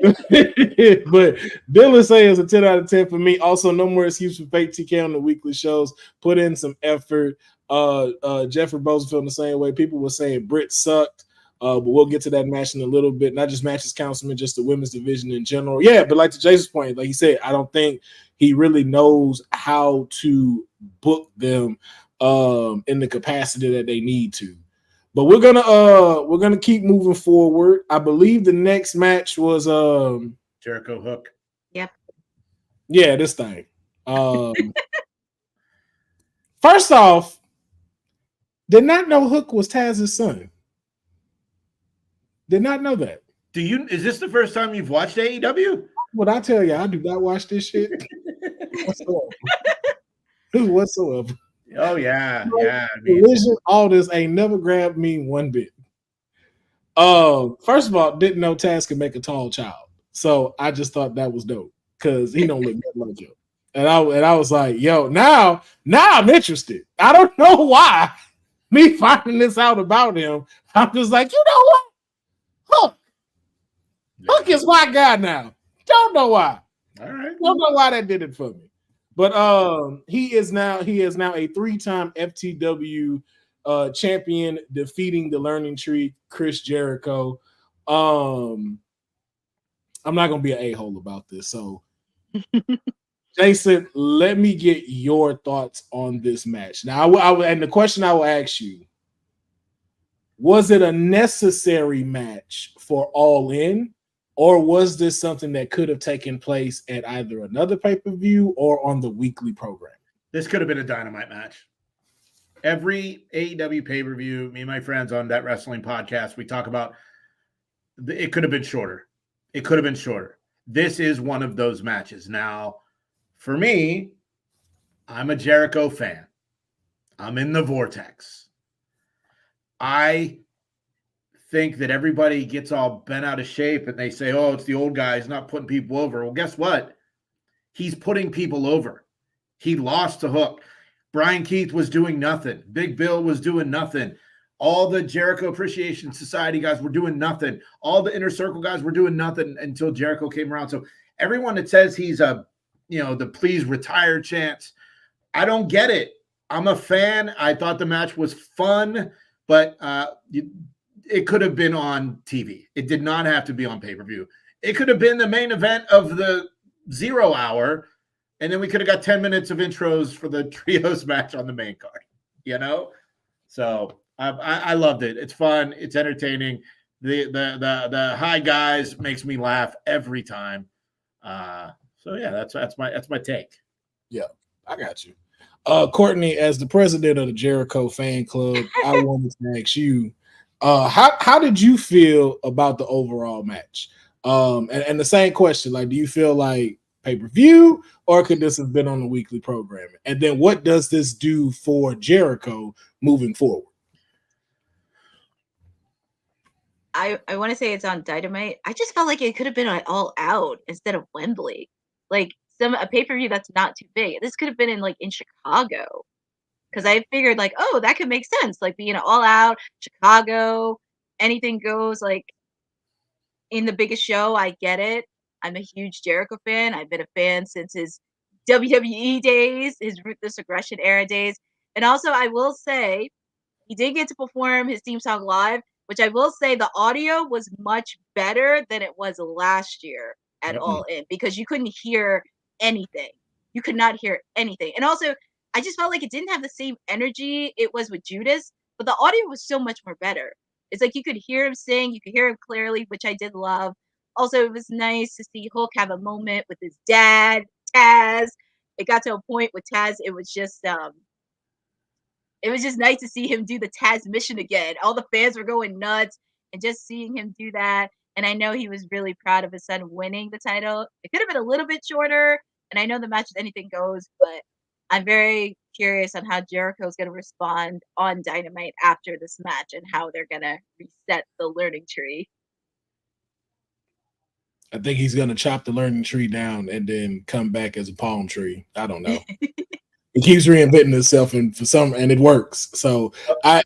But Dylan says a 10 out of 10 for me. Also, no more excuse for Fake TK on the weekly shows. Put in some effort. Jeffrey Bose feeling the same way. People were saying Britt sucked. But we'll get to that match in a little bit. Not just matches, councilman, just the women's division in general. Yeah, but like to Jason's point, like he said, I don't think he really knows how to book them in the capacity that they need to. But we're gonna keep moving forward. I believe the next match was Jericho Hook. Yep. Yeah, this thing. First off, did not know Hook was Taz's son. Did not know that. Is this the first time you've watched AEW? What I tell you, I do not watch this shit whatsoever. Oh yeah. Religion, all this ain't never grabbed me one bit. First of all, didn't know Taz could make a tall child, so I just thought that was dope because he don't look that like him. And I was like, yo, now I'm interested. I don't know why. Me finding this out about him, I'm just like, you know what? Hook is my guy now. Don't know why. All right. Don't know why that did it for me. But he is now a 3-time FTW champion, defeating the Learning Tree, Chris Jericho. I'm not gonna be an a-hole about this. So Jason, let me get your thoughts on this match. Now, and the question I will ask you: was it a necessary match for All In, or was this something that could have taken place at either another pay-per-view or on the weekly program? This could have been a Dynamite match. Every AEW pay-per-view, me and my friends on That Wrestling Podcast, we talk about it could have been shorter. It could have been shorter. This is one of those matches. Now, for me, I'm a Jericho fan. I'm in the vortex. I think that everybody gets all bent out of shape and they say, oh, it's the old guy. He's not putting people over. Well, guess what? He's putting people over. He lost to Hook. Brian Keith was doing nothing. Big Bill was doing nothing. All the Jericho Appreciation Society guys were doing nothing. All the Inner Circle guys were doing nothing until Jericho came around. So everyone that says he's the please retire chance, I don't get it. I'm a fan. I thought the match was fun, but it could have been on TV. It did not have to be on pay-per-view. It could have been the main event of the 0 hour, and then we could have got 10 minutes of intros for the trios match on the main card, you know? So I loved it. It's fun. It's entertaining. The high guys makes me laugh every time. So yeah, that's my take. Yeah, I got you. Courtney, as the president of the Jericho fan club, I wanted to ask you, how did you feel about the overall match? And the same question, like, do you feel like pay-per-view, or could this have been on the weekly programming? And then what does this do for Jericho moving forward? I want to say it's on Dynamite. I just felt like it could have been on All Out instead of Wembley. Like a pay-per-view that's not too big. This could have been in Chicago. Because I figured like, oh, that could make sense. Like being All Out, Chicago, anything goes, like in the biggest show. I get it. I'm a huge Jericho fan. I've been a fan since his WWE days, his Ruthless Aggression era days. And also I will say he did get to perform his theme song live, which I will say the audio was much better than it was last year at All In, because you couldn't hear anything. You could not hear anything. And also, I just felt like it didn't have the same energy it was with Judas, but the audio was so much more better. It's like you could hear him sing, you could hear him clearly, which I did love. Also, it was nice to see Hulk have a moment with his dad, Taz. It got to a point with Taz, it was just nice to see him do the Taz mission again. All the fans were going nuts, and just seeing him do that. And I know he was really proud of his son winning the title. It could have been a little bit shorter, and I know the match is anything goes, but I'm very curious on how Jericho is going to respond on Dynamite after this match and how they're going to reset the learning tree. I think he's going to chop the learning tree down and then come back as a palm tree. I don't know. He keeps reinventing himself, and it works. So and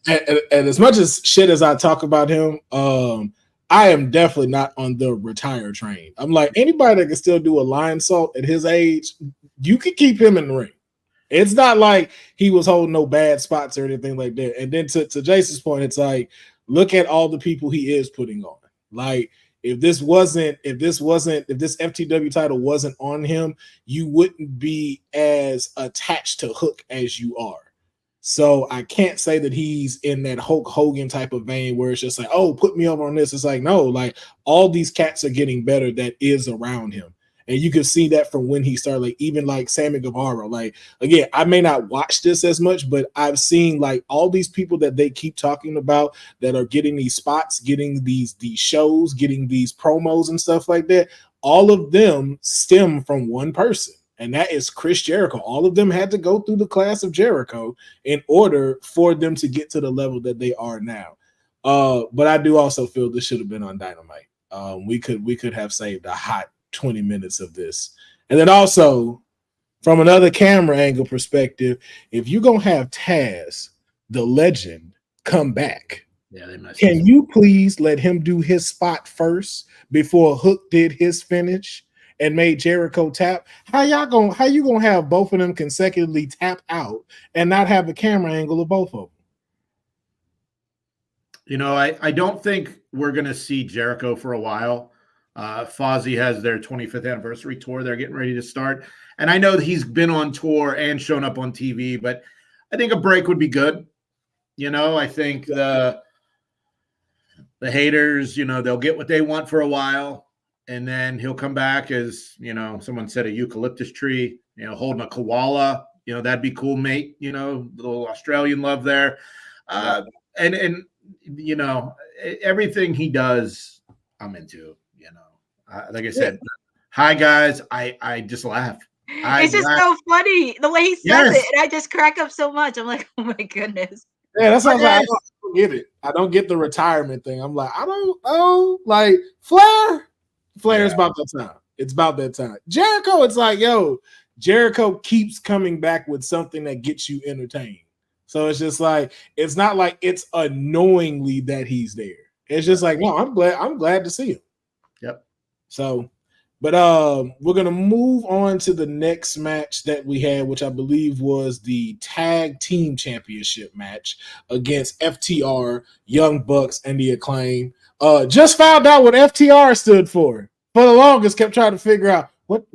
as much as shit as I talk about him, I am definitely not on the retire train. I'm like, anybody that can still do a line salt at his age, you can keep him in the ring. It's not like he was holding no bad spots or anything like that. And then to Jason's point, it's like, look at all the people he is putting on. Like, if this FTW title wasn't on him, you wouldn't be as attached to Hook as you are. So I can't say that he's in that Hulk Hogan type of vein where it's just like, oh, put me over on this. It's like, no, like all these cats are getting better that is around him. And you can see that from when he started, like even like Sammy Guevara. Like, again, I may not watch this as much, but I've seen like all these people that they keep talking about that are getting these spots, getting these shows, getting these promos and stuff like that. All of them stem from one person, and that is Chris Jericho. All of them had to go through the class of Jericho in order for them to get to the level that they are now. But I do also feel this should have been on Dynamite. We could have saved a hot 20 minutes of this. And then also from another camera angle perspective, if you're gonna have Taz, the legend, come back, can you please let him do his spot first before Hook did his finish and made Jericho tap? How you gonna have both of them consecutively tap out and not have a camera angle of both of them? You know, I don't think we're gonna see Jericho for a while. Fozzy has their 25th anniversary tour they're getting ready to start. And I know that he's been on tour and shown up on TV, but I think a break would be good. You know, I think the haters, you know, they'll get what they want for a while, and then he'll come back as, you know, someone said, a eucalyptus tree, you know, holding a koala. You know, that'd be cool, mate. You know, little Australian love there. And you know, everything he does, I'm into. You know, like I said, hi guys. I just laugh. It's just so funny the way he says it, and I just crack up so much. I'm like, oh my goodness. Yeah, that's what I don't get it. I don't get the retirement thing. I'm like, I don't know. Like Flair is about that time. It's about that time. Jericho, it's like, yo, Jericho keeps coming back with something that gets you entertained. So it's just like, it's not like it's annoyingly that he's there. It's just like, no, I'm glad to see him. Yep. So, but we're gonna move on to the next match that we had, which I believe was the tag team championship match against FTR, Young Bucks, and the Acclaim. Just found out what FTR stood for. For the longest, kept trying to figure out what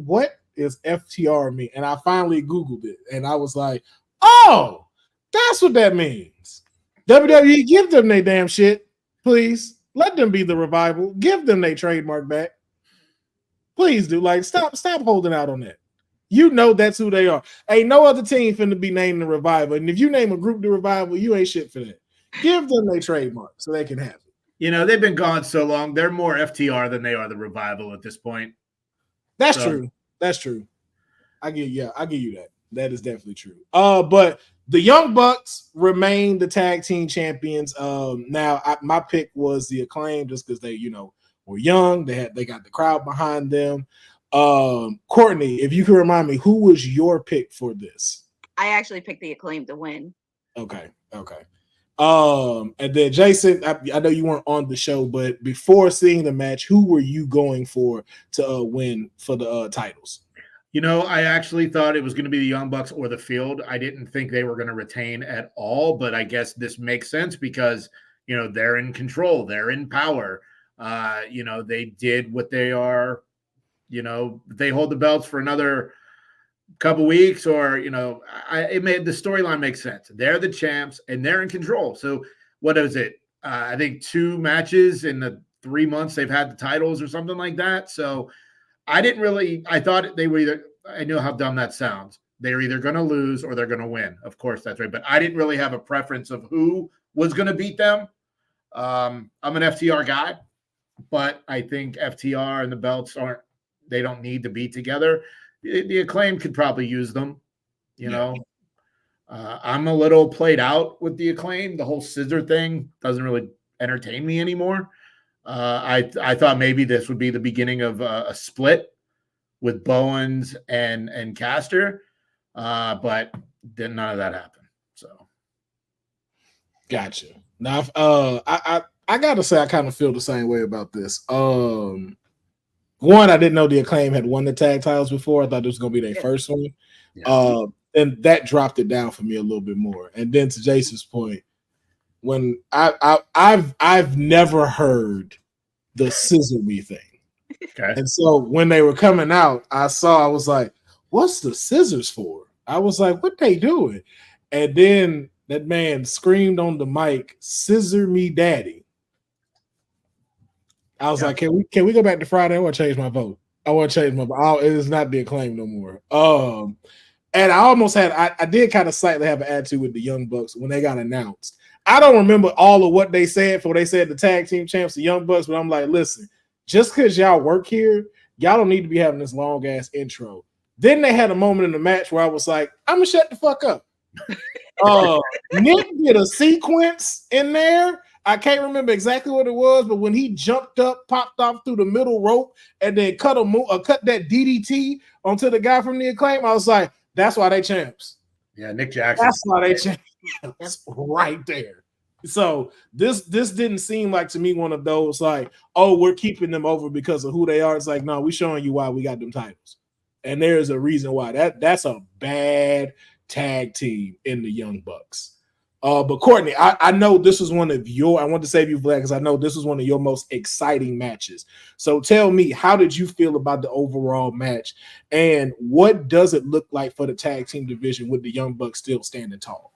is FTR me? And I finally Googled it, and I was like, oh, that's what that means. WWE, give them their damn shit, please. Let them be the Revival. Give them their trademark back. Please do. Like, stop holding out on that. You know that's who they are. Ain't no other team finna be named the Revival. And if you name a group the Revival, you ain't shit for that. Give them their trademark so they can have it. You know, they've been gone so long. They're more FTR than they are the Revival at this point. That's true. That's true. I give you that. That is definitely true. But the Young Bucks remain the tag team champions. My pick was the Acclaim just because they, were young. They got the crowd behind them. Courtney, if you can remind me, who was your pick for this? I actually picked the Acclaim to win. Okay. And then Jason, I know you weren't on the show, but before seeing the match, who were you going for to win for the titles? I actually thought it was going to be the Young Bucks or the Field. I didn't think they were going to retain at all, but I guess this makes sense because, they're in control. They're in power. They did what they are. They hold the belts for another couple weeks or, it made the storyline make sense. They're the champs and they're in control. So what is it? I think 2 matches in the 3 months they've had the titles or something like that. So I thought they were either, I know how dumb that sounds. They're either going to lose or they're going to win. Of course, that's right. But I didn't really have a preference of who was going to beat them. I'm an FTR guy, but I think FTR and the belts they don't need to be together. The Acclaim could probably use them, you know. I'm a little played out with the Acclaim. The whole scissor thing doesn't really entertain me anymore. I thought maybe this would be the beginning of a split with Bowens and Caster, but none of that happened. So, gotcha. Now, I gotta say, I kind of feel the same way about this. One, I didn't know the Acclaim had won the tag titles before. I thought it was gonna be their first one. Yeah. And that dropped it down for me a little bit more. And then to Jason's point, when I've never heard the scissor me thing. Okay. And so when they were coming out, I was like, what's the scissors for? I was like, what they doing? And then that man screamed on the mic, "Scissor me daddy." I was like, can we go back to Friday? I want to change my vote. It is not the Acclaim no more. And I almost had, I did kind of slightly have an attitude with the Young Bucks when they got announced. I don't remember all of what they said before they said the tag team champs, the Young Bucks, but I'm like, listen, just because y'all work here, y'all don't need to be having this long ass intro. Then they had a moment in the match where I was like, I'm gonna shut the fuck up. Nick did a sequence in there. I can't remember exactly what it was, but when he jumped up, popped off through the middle rope, and then cut that DDT onto the guy from the Acclaim, I was like, that's why they champs. Yeah, Nick Jackson. That's why they champs right there. So this didn't seem like to me one of those like, oh, we're keeping them over because of who they are. It's like, no, we're showing you why we got them titles. And there's a reason why. That's a bad tag team in the Young Bucks. But Courtney, I know this was one of your, I want to save you for that because I know this was one of your most exciting matches. So tell me, how did you feel about the overall match? And what does it look like for the tag team division with the Young Bucks still standing tall?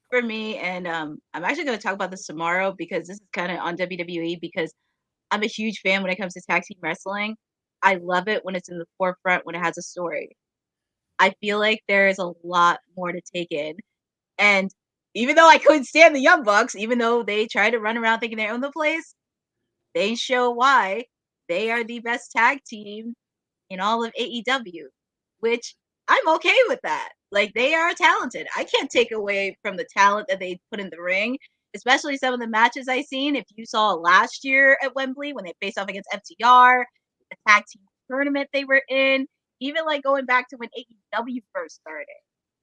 For me, and I'm actually going to talk about this tomorrow because this is kind of on WWE because I'm a huge fan when it comes to tag team wrestling. I love it when it's in the forefront, when it has a story. I feel like there is a lot more to take in. And even though I couldn't stand the Young Bucks, even though they try to run around thinking they own the place, they show why they are the best tag team in all of AEW, which I'm okay with that. Like, they are talented. I can't take away from the talent that they put in the ring, especially some of the matches I've seen. If you saw last year at Wembley when they faced off against FTR, the tag team tournament they were in, even like going back to when AEW first started,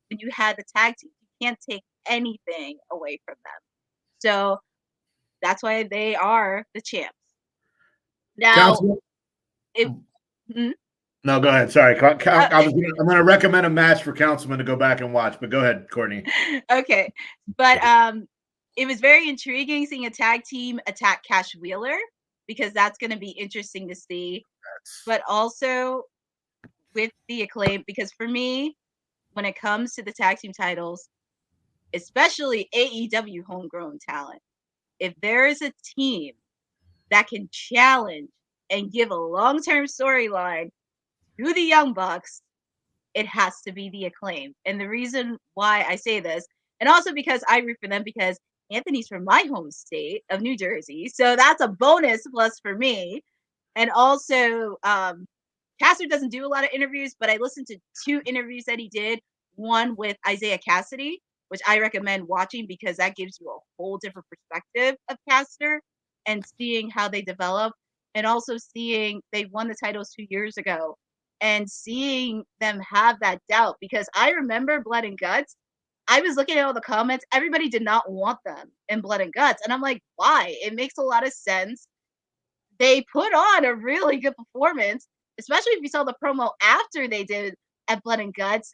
when you had the tag team, you can't take anything away from them. So that's why they are the champs. Now, No, go ahead. Sorry. I'm going to recommend a match for Councilman to go back and watch, but go ahead, Courtney. Okay. But it was very intriguing seeing a tag team attack Cash Wheeler because that's going to be interesting to see. But also, with the Acclaim, because for me, when it comes to the tag team titles, especially AEW homegrown talent, if there is a team that can challenge and give a long-term storyline to the Young Bucks, it has to be the Acclaim. And the reason why I say this, and also because I root for them, because Anthony's from my home state of New Jersey, so that's a bonus plus for me. And also, Caster doesn't do a lot of interviews, but I listened to 2 interviews that he did. One with Isaiah Cassidy, which I recommend watching because that gives you a whole different perspective of Caster and seeing how they develop, and also seeing they won the titles 2 years ago and seeing them have that doubt. Because I remember Blood and Guts, I was looking at all the comments. Everybody did not want them in Blood and Guts. And I'm like, why? It makes a lot of sense. They put on a really good performance, especially if you saw the promo after they did at Blood and Guts.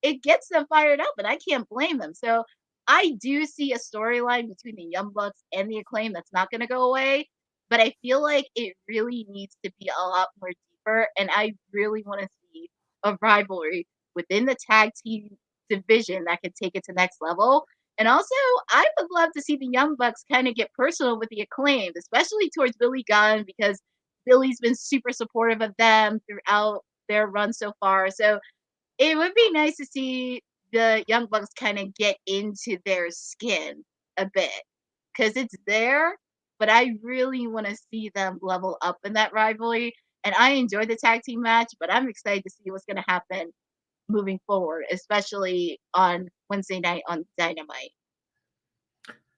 It gets them fired up, and I can't blame them. So I do see a storyline between the Young Bucks and the Acclaim that's not going to go away, but I feel like it really needs to be a lot more deeper, and I really want to see a rivalry within the tag team division that could take it to next level. And also, I would love to see the Young Bucks kind of get personal with the Acclaim, especially towards Billy Gunn, because Billy's been super supportive of them throughout their run so far. So it would be nice to see the Young Bucks kind of get into their skin a bit, because it's there, but I really want to see them level up in that rivalry. And I enjoyed the tag team match, but I'm excited to see what's going to happen moving forward, especially on Wednesday night on Dynamite.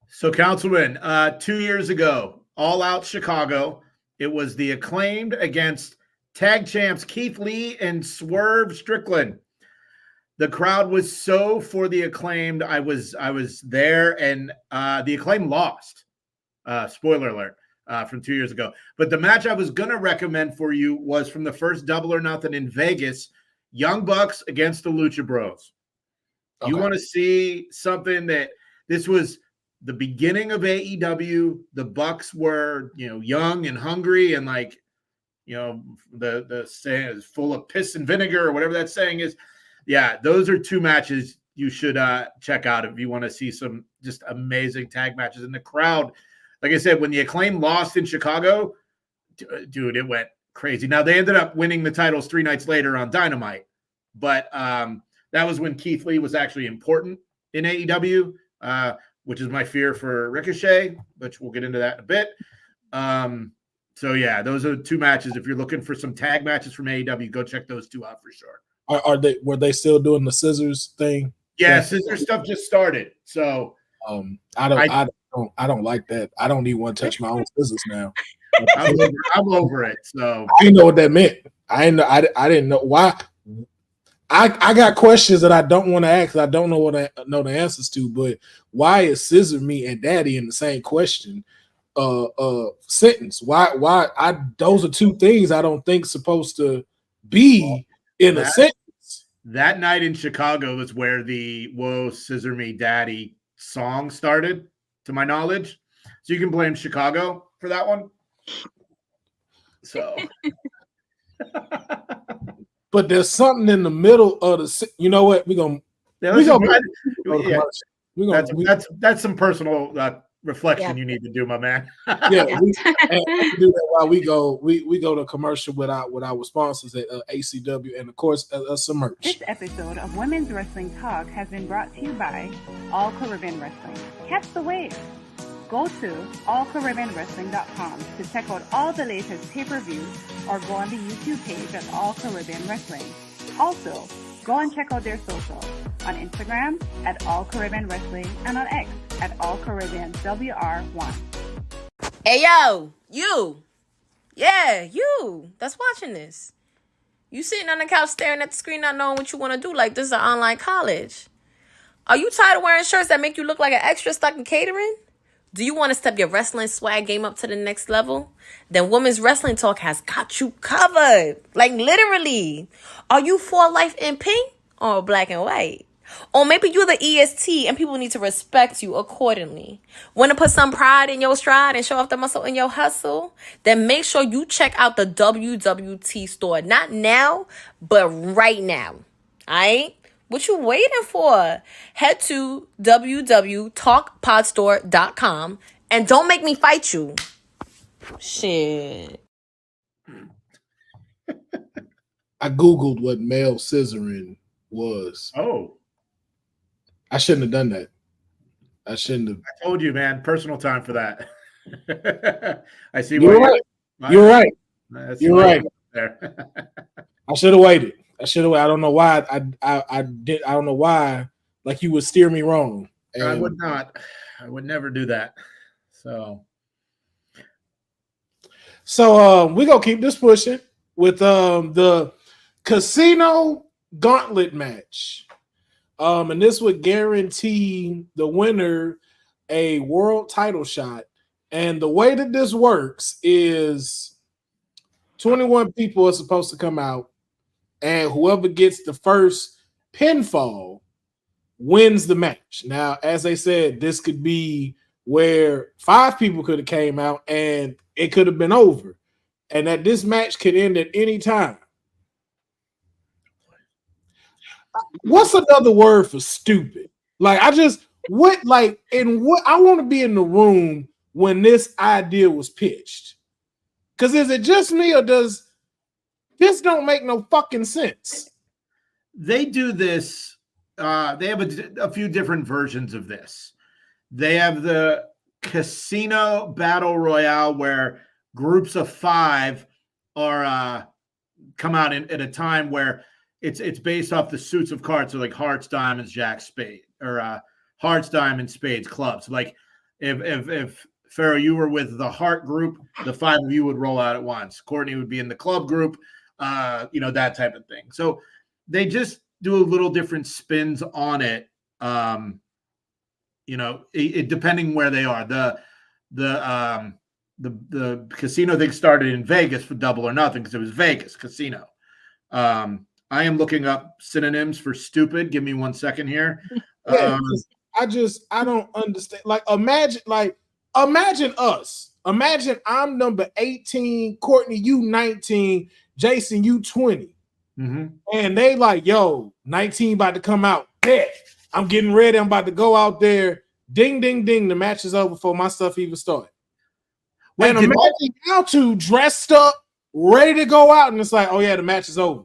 So, Councilman, 2 years ago, All Out Chicago, it was the Acclaimed against tag champs Keith Lee and Swerve Strickland. The crowd was so for the Acclaimed. I was there, and the Acclaimed lost. Spoiler alert from 2 years ago. But the match I was going to recommend for you was from the first Double or Nothing in Vegas, Young Bucks against the Lucha Bros. Okay. You want to see something that this was the beginning of AEW. The Bucks were, young and hungry, and the saying is full of piss and vinegar or whatever that saying is. Yeah, those are 2 matches you should check out if you want to see some just amazing tag matches. And the crowd, like I said, when the Acclaim lost in Chicago, dude, it went crazy. Now, they ended up winning the titles 3 nights later on Dynamite, but that was when Keith Lee was actually important in AEW, which is my fear for Ricochet, which we'll get into that in a bit. So, yeah, those are 2 matches. If you're looking for some tag matches from AEW, go check those 2 out for sure. Were they still doing the scissors thing? Yeah, scissors stuff just started. So I don't like that. I don't even want to touch my own scissors now. I'm over it. So I didn't know what that meant. I didn't know why. I got questions that I don't want to ask. I don't know what I know the answers to. But why is scissor me and daddy in the same question sentence? Why? Those are 2 things I don't think supposed to be in a sentence. That night in Chicago is where the "Whoa, Scissor Me, Daddy" song started, to my knowledge. So you can blame Chicago for that one. So, but there's something in the middle of the. You know what? That's some personal reflection you need to do, my man. Yeah, we do that while we go to commercial with our sponsors at ACW and of course some merch. This episode of Women's Wrestling Talk has been brought to you by All Caribbean Wrestling. Catch the wave. Go to allcaribbeanwrestling.com to check out all the latest pay-per-views or go on the YouTube page at All Caribbean Wrestling. Also, go and check out their socials on Instagram at All Caribbean Wrestling and on X at All Caribbean WR1. Hey, yo, you. Yeah, you that's watching this. You sitting on the couch staring at the screen not knowing what you want to do like this is an online college. Are you tired of wearing shirts that make you look like an extra stuck in catering? Do you want to step your wrestling swag game up to the next level? Then Women's Wrestling Talk has got you covered. Like literally. Are you for life in pink or black and white? Or maybe you're the EST and people need to respect you accordingly. Want to put some pride in your stride and show off the muscle in your hustle? Then make sure you check out the WWT store. Not now, but right now. Alright? What you waiting for? Head to www talkpodstore.com and don't make me fight you. Shit. I Googled what male scissoring was. Oh, I shouldn't have done that. I shouldn't have. I told you, man. Personal time for that. I see. You're right. You're right. You're right. There. I should have waited. I don't know why. I did. I don't know why. Like you would steer me wrong. And I would not. I would never do that. So we're gonna keep this pushing with the casino gauntlet match. And this would guarantee the winner a world title shot. And the way that this works is 21 people are supposed to come out, and whoever gets the first pinfall wins the match. Now, as they said, this could be where 5 people could have came out and it could have been over, and that this match could end at any time. What's another word for stupid? Like I want to be in the room when this idea was pitched. Because is it just me or does this don't make no fucking sense? they do this. They have a few different versions of this. They have the casino battle royale where groups of 5 are come out at a time where it's based off the suits of cards, so like hearts, diamonds, jacks, spade, or hearts, diamonds, spades, clubs. Like if Pharaoh, you were with the heart group, the 5 of you would roll out at once. Courtney would be in the club group, that type of thing. So they just do a little different spins on it. Depending where they are. The casino thing started in Vegas for Double or Nothing because it was Vegas casino. I am looking up synonyms for stupid. Give me 1 second here. Yeah, I don't understand. Like imagine us. Imagine I'm number 18, Courtney, you 19, Jason, you 20. Mm-hmm. And they like, yo, 19 about to come out. Bet. I'm getting ready. I'm about to go out there. Ding, ding, ding. The match is over before my stuff even started. Wait, and imagine y'all two dressed up, ready to go out, and it's like, oh yeah, the match is over.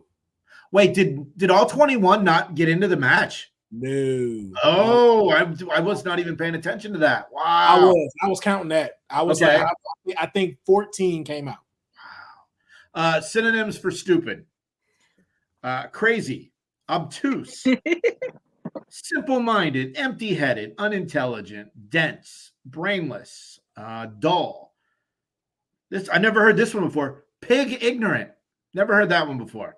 Wait, did all 21 not get into the match? No. Oh, I was not even paying attention to that. Wow. I was counting that. I was okay. Like, I think 14 came out. Wow. Synonyms for stupid. Crazy, obtuse, simple-minded, empty-headed, unintelligent, dense, brainless, dull. I never heard this one before. Pig ignorant. Never heard that one before.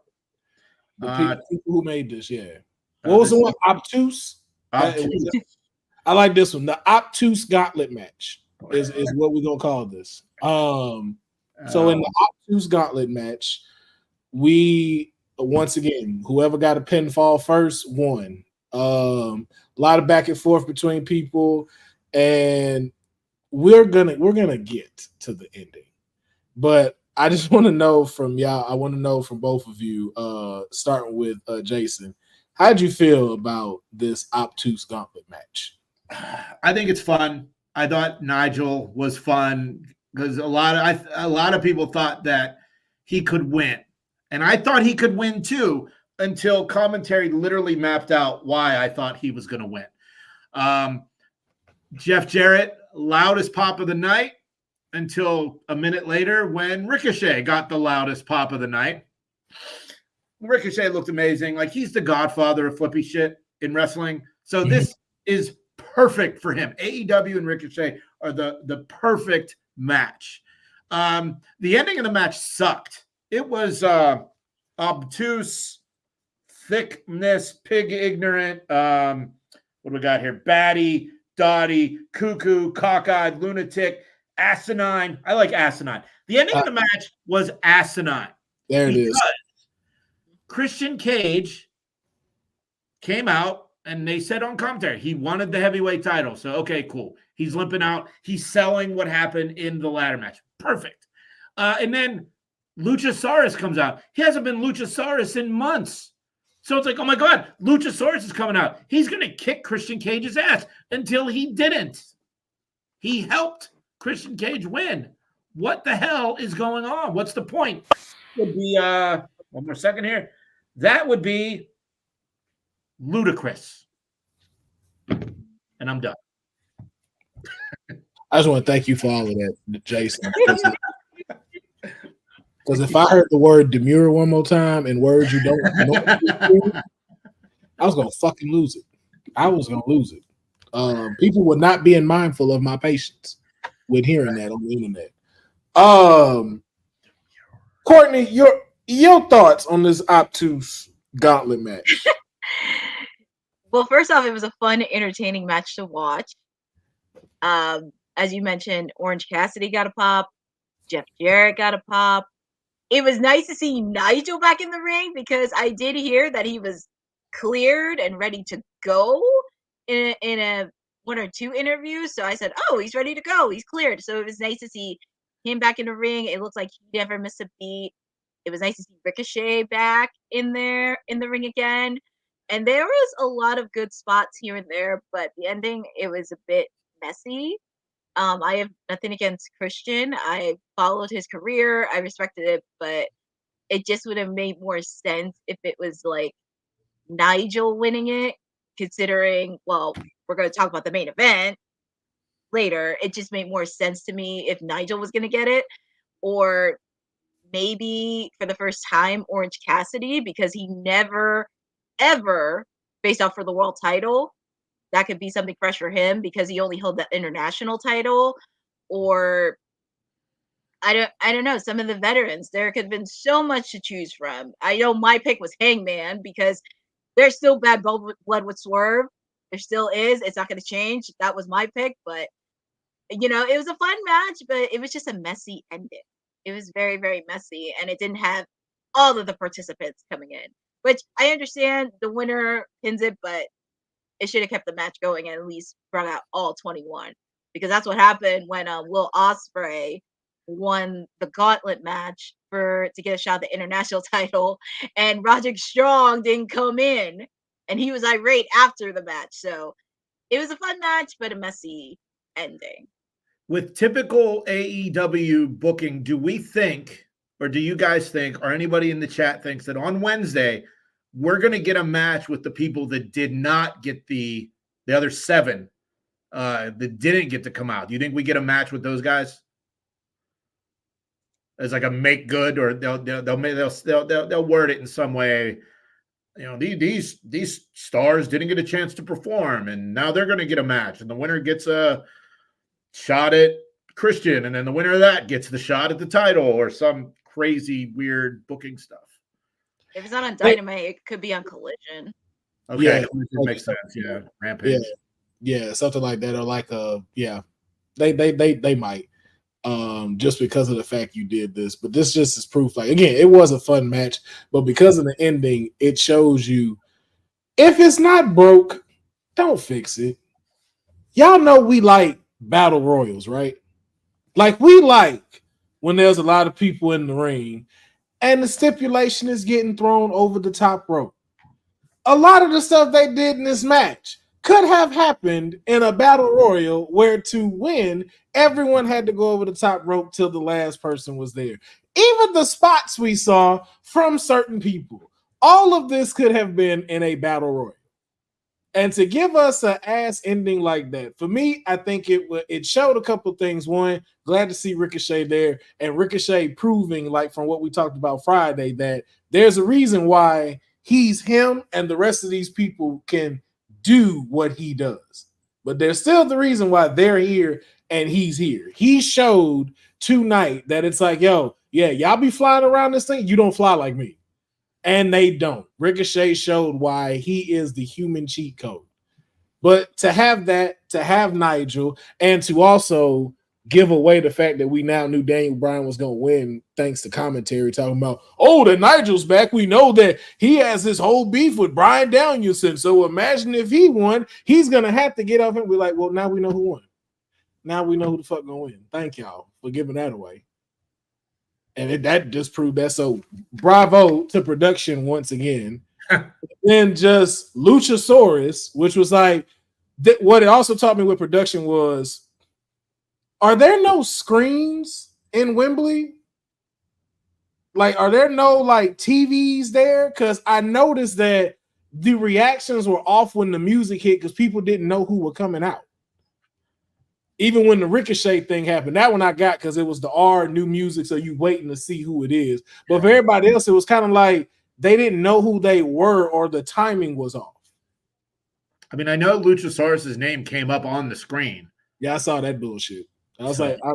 The people who made this, yeah. What was the one? Obtuse? Obtuse. I like this one. The obtuse gauntlet match is what we're gonna call this. So in the obtuse gauntlet match, we once again, whoever got a pinfall first won. A lot of back and forth between people, and we're gonna get to the ending. But I just want to know from y'all. I want to know from both of you, starting with Jason. How'd you feel about this obtuse gauntlet match? I think it's fun. I thought Nigel was fun because a lot of people thought that he could win, and I thought he could win too until commentary literally mapped out why I thought he was going to win. Jeff Jarrett, loudest pop of the night until a minute later when Ricochet got the loudest pop of the night. Ricochet looked amazing. Like he's the godfather of flippy shit in wrestling. So this is perfect for him. AEW and Ricochet are the perfect match. The ending of the match sucked. It was obtuse, thickness, pig ignorant. What do we got here? Batty, dotty, cuckoo, cockeyed, lunatic, asinine. I like asinine. The ending of the match was asinine. There it is. Christian Cage came out And they said on commentary he wanted the heavyweight title. So, okay, cool. He's limping out. He's selling what happened in the ladder match. Perfect. And then Luchasaurus comes out. He hasn't been Luchasaurus in months. So it's like, oh my God, Luchasaurus is coming out. He's going to kick Christian Cage's ass until he didn't. He helped Christian Cage win. What the hell is going on? What's the point? Would be one more second here. That would be ludicrous. And I'm done. I just want to thank you for all of that, Jason. Because if I heard the word demure one more time and words you don't know, I was going to fucking lose it. I was going to lose it. People were not being mindful of my patience with hearing that on the internet. Courtney, your thoughts on this obtuse gauntlet match? Well, first off, it was a fun, entertaining match to watch. As you mentioned, Orange Cassidy got a pop. Jeff Jarrett got a pop. It was nice to see Nigel back in the ring because I did hear that he was cleared and ready to go in a one or two interviews. So I said, oh, he's ready to go. He's cleared. So it was nice to see him back in the ring. It looks like he never missed a beat. It was nice to see Ricochet back in there in the ring again. And there was a lot of good spots here and there, but the ending, it was a bit messy. I have nothing against Christian. I followed his career. I respected it, but it just would have made more sense if it was like Nigel winning it, considering, well, we're going to talk about the main event later. It just made more sense to me if Nigel was going to get it, or maybe for the first time, Orange Cassidy, because he never, ever faced off for the world title. That could be something fresh for him because he only held the international title. Or I don't know, some of the veterans. There could have been so much to choose from. I know my pick was Hangman because there's still bad blood with Swerve. There still is. It's not going to change. That was my pick, but it was a fun match, but it was just a messy ending. It was very, very messy, and it didn't have all of the participants coming in, which I understand the winner pins it, but it should have kept the match going and at least brought out all 21, because that's what happened when Will Ospreay won the gauntlet match to get a shot at the international title, and Roderick Strong didn't come in, and he was irate after the match. So it was a fun match, but a messy ending. With typical AEW booking, do we think, or do you guys think, or anybody in the chat thinks that on Wednesday we're going to get a match with the people that did not get the other 7 that didn't get to come out? Do you think we get a match with those guys as like a make good, or they'll word it in some way? These stars didn't get a chance to perform, and now they're going to get a match, and the winner gets a shot at Christian, and then the winner of that gets the shot at the title, or some crazy weird booking stuff. If it's not on Dynamite, it could be on Collision. Okay, Yeah, Collision makes sense. Yeah, Rampage. Yeah, something like that, or like they might, just because of the fact you did this. But this just is proof. Like, again, it was a fun match, but because of the ending, it shows you if it's not broke, don't fix it. Y'all know we like battle royals, right? Like, we like when there's a lot of people in the ring and the stipulation is getting thrown over the top rope. A lot of the stuff they did in this match could have happened in a battle royal where to win, everyone had to go over the top rope till the last person was there. Even the spots we saw from certain people, all of this could have been in a battle royal. And to give us an ass ending like that, for me, I think it showed a couple things. One, glad to see Ricochet there, and Ricochet proving, like from what we talked about Friday, that there's a reason why he's him and the rest of these people can do what he does. But there's still the reason why they're here and he's here. He showed tonight that it's like, yo, yeah, y'all be flying around this thing. You don't fly like me. And they don't. Ricochet showed why he is the human cheat code. But to have that, to have Nigel, and to also give away the fact that we now knew Daniel Bryan was going to win thanks to commentary talking about, oh, that Nigel's back. We know that he has this whole beef with Bryan Danielson. So imagine if he won, he's going to have to get up and be like, well, now we know who won. Now we know who the fuck going to win. Thank y'all for giving that away. And that just proved that. So bravo to production once again. Then just Luchasaurus, which was like, what it also taught me with production was, are there no screens in Wembley? Like, are there no like TVs there? Because I noticed that the reactions were off when the music hit because people didn't know who were coming out. Even when the Ricochet thing happened, that one I got because it was the R new music, so you waiting to see who it is. But for everybody else, it was kind of like they didn't know who they were or the timing was off. I mean, I know Luchasaurus's name came up on the screen. Yeah, I saw that bullshit. I was like, I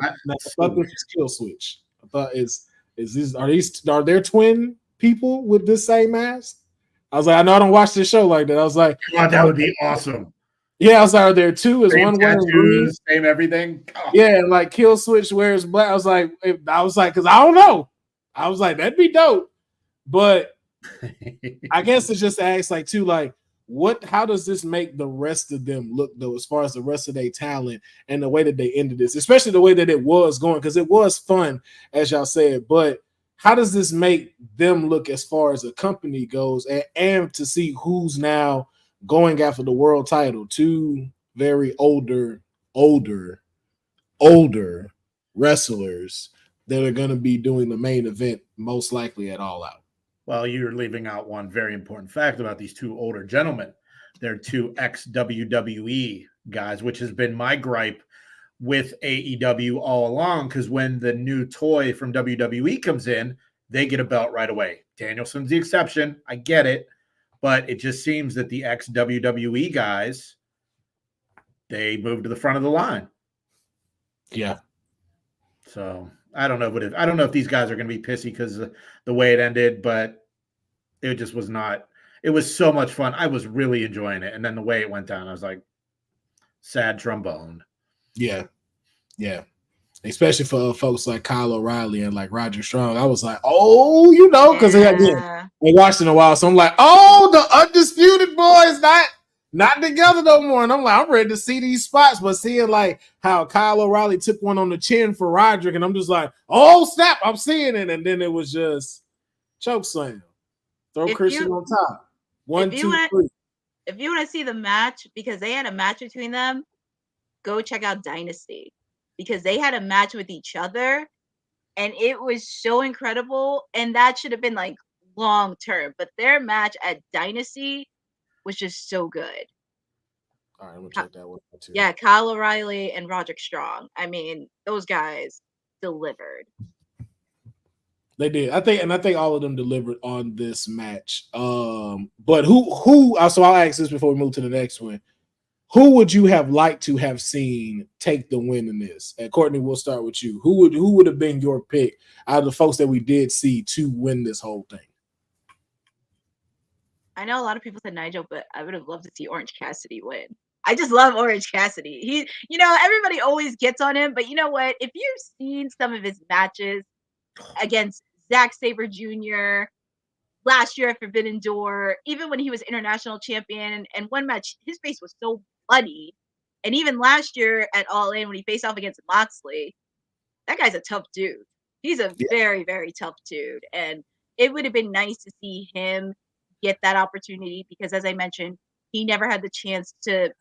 thought this was Kill Switch. I thought are there twin people with this same mask? I was like, I know I don't watch this show like that. I was like, God, that would be awesome. Yeah, I was like, are there two? Is one wearing green? Same everything. Oh. Yeah, like Kill Switch wears black. I was like, because I don't know. I was like, that'd be dope. But I guess it's just ask like too, like, how does this make the rest of them look though, as far as the rest of their talent and the way that they ended this, especially the way that it was going, because it was fun, as y'all said, but how does this make them look as far as a company goes, and to see who's now going after the world title? Two very older wrestlers that are going to be doing the main event most likely at All Out. Well, you're leaving out one very important fact about these two older gentlemen. They're two ex-WWE guys, which has been my gripe with AEW all along, because when the new toy from WWE comes in, they get a belt right away. Danielson's the exception. I get it. But it just seems that the ex-WWE guys, they moved to the front of the line. Yeah. So I don't know if these guys are going to be pissy because of the way it ended, but it just was not. It was so much fun. I was really enjoying it. And then the way it went down, I was like, sad trombone. Yeah. Yeah. Especially for folks like Kyle O'Reilly and like Roger Strong. I was like, oh, because I watched in a while. So I'm like, oh, the Undisputed Boys not together no more. And I'm like, I'm ready to see these spots. But seeing like how Kyle O'Reilly took one on the chin for Roderick, and I'm just like, oh, snap, I'm seeing it. And then it was just choke slam. Throw Christian on top. 1, 2, 3. If you want to see the match, because they had a match between them, go check out Dynasty. Because they had a match with each other, and it was so incredible. And that should have been like long term. But their match at Dynasty was just so good. All right, I'm gonna check that one out too. Yeah, Kyle O'Reilly and Roderick Strong. I mean, those guys delivered. They did. I think all of them delivered on this match. But who? So I'll ask this before we move to the next one. Who would you have liked to have seen take the win in this? And Courtney, we'll start with you. Who would have been your pick out of the folks that we did see to win this whole thing? I know a lot of people said Nigel, but I would have loved to see Orange Cassidy win. I just love Orange Cassidy. He, everybody always gets on him, but you know what? If you've seen some of his matches against Zack Sabre Jr., last year at Forbidden Door, even when he was international champion, and one match, his face was so bloody. And even last year at All In, when he faced off against Moxley, that guy's a tough dude. He's a very, very tough dude. And it would have been nice to see him get that opportunity because, as I mentioned, he never had the chance to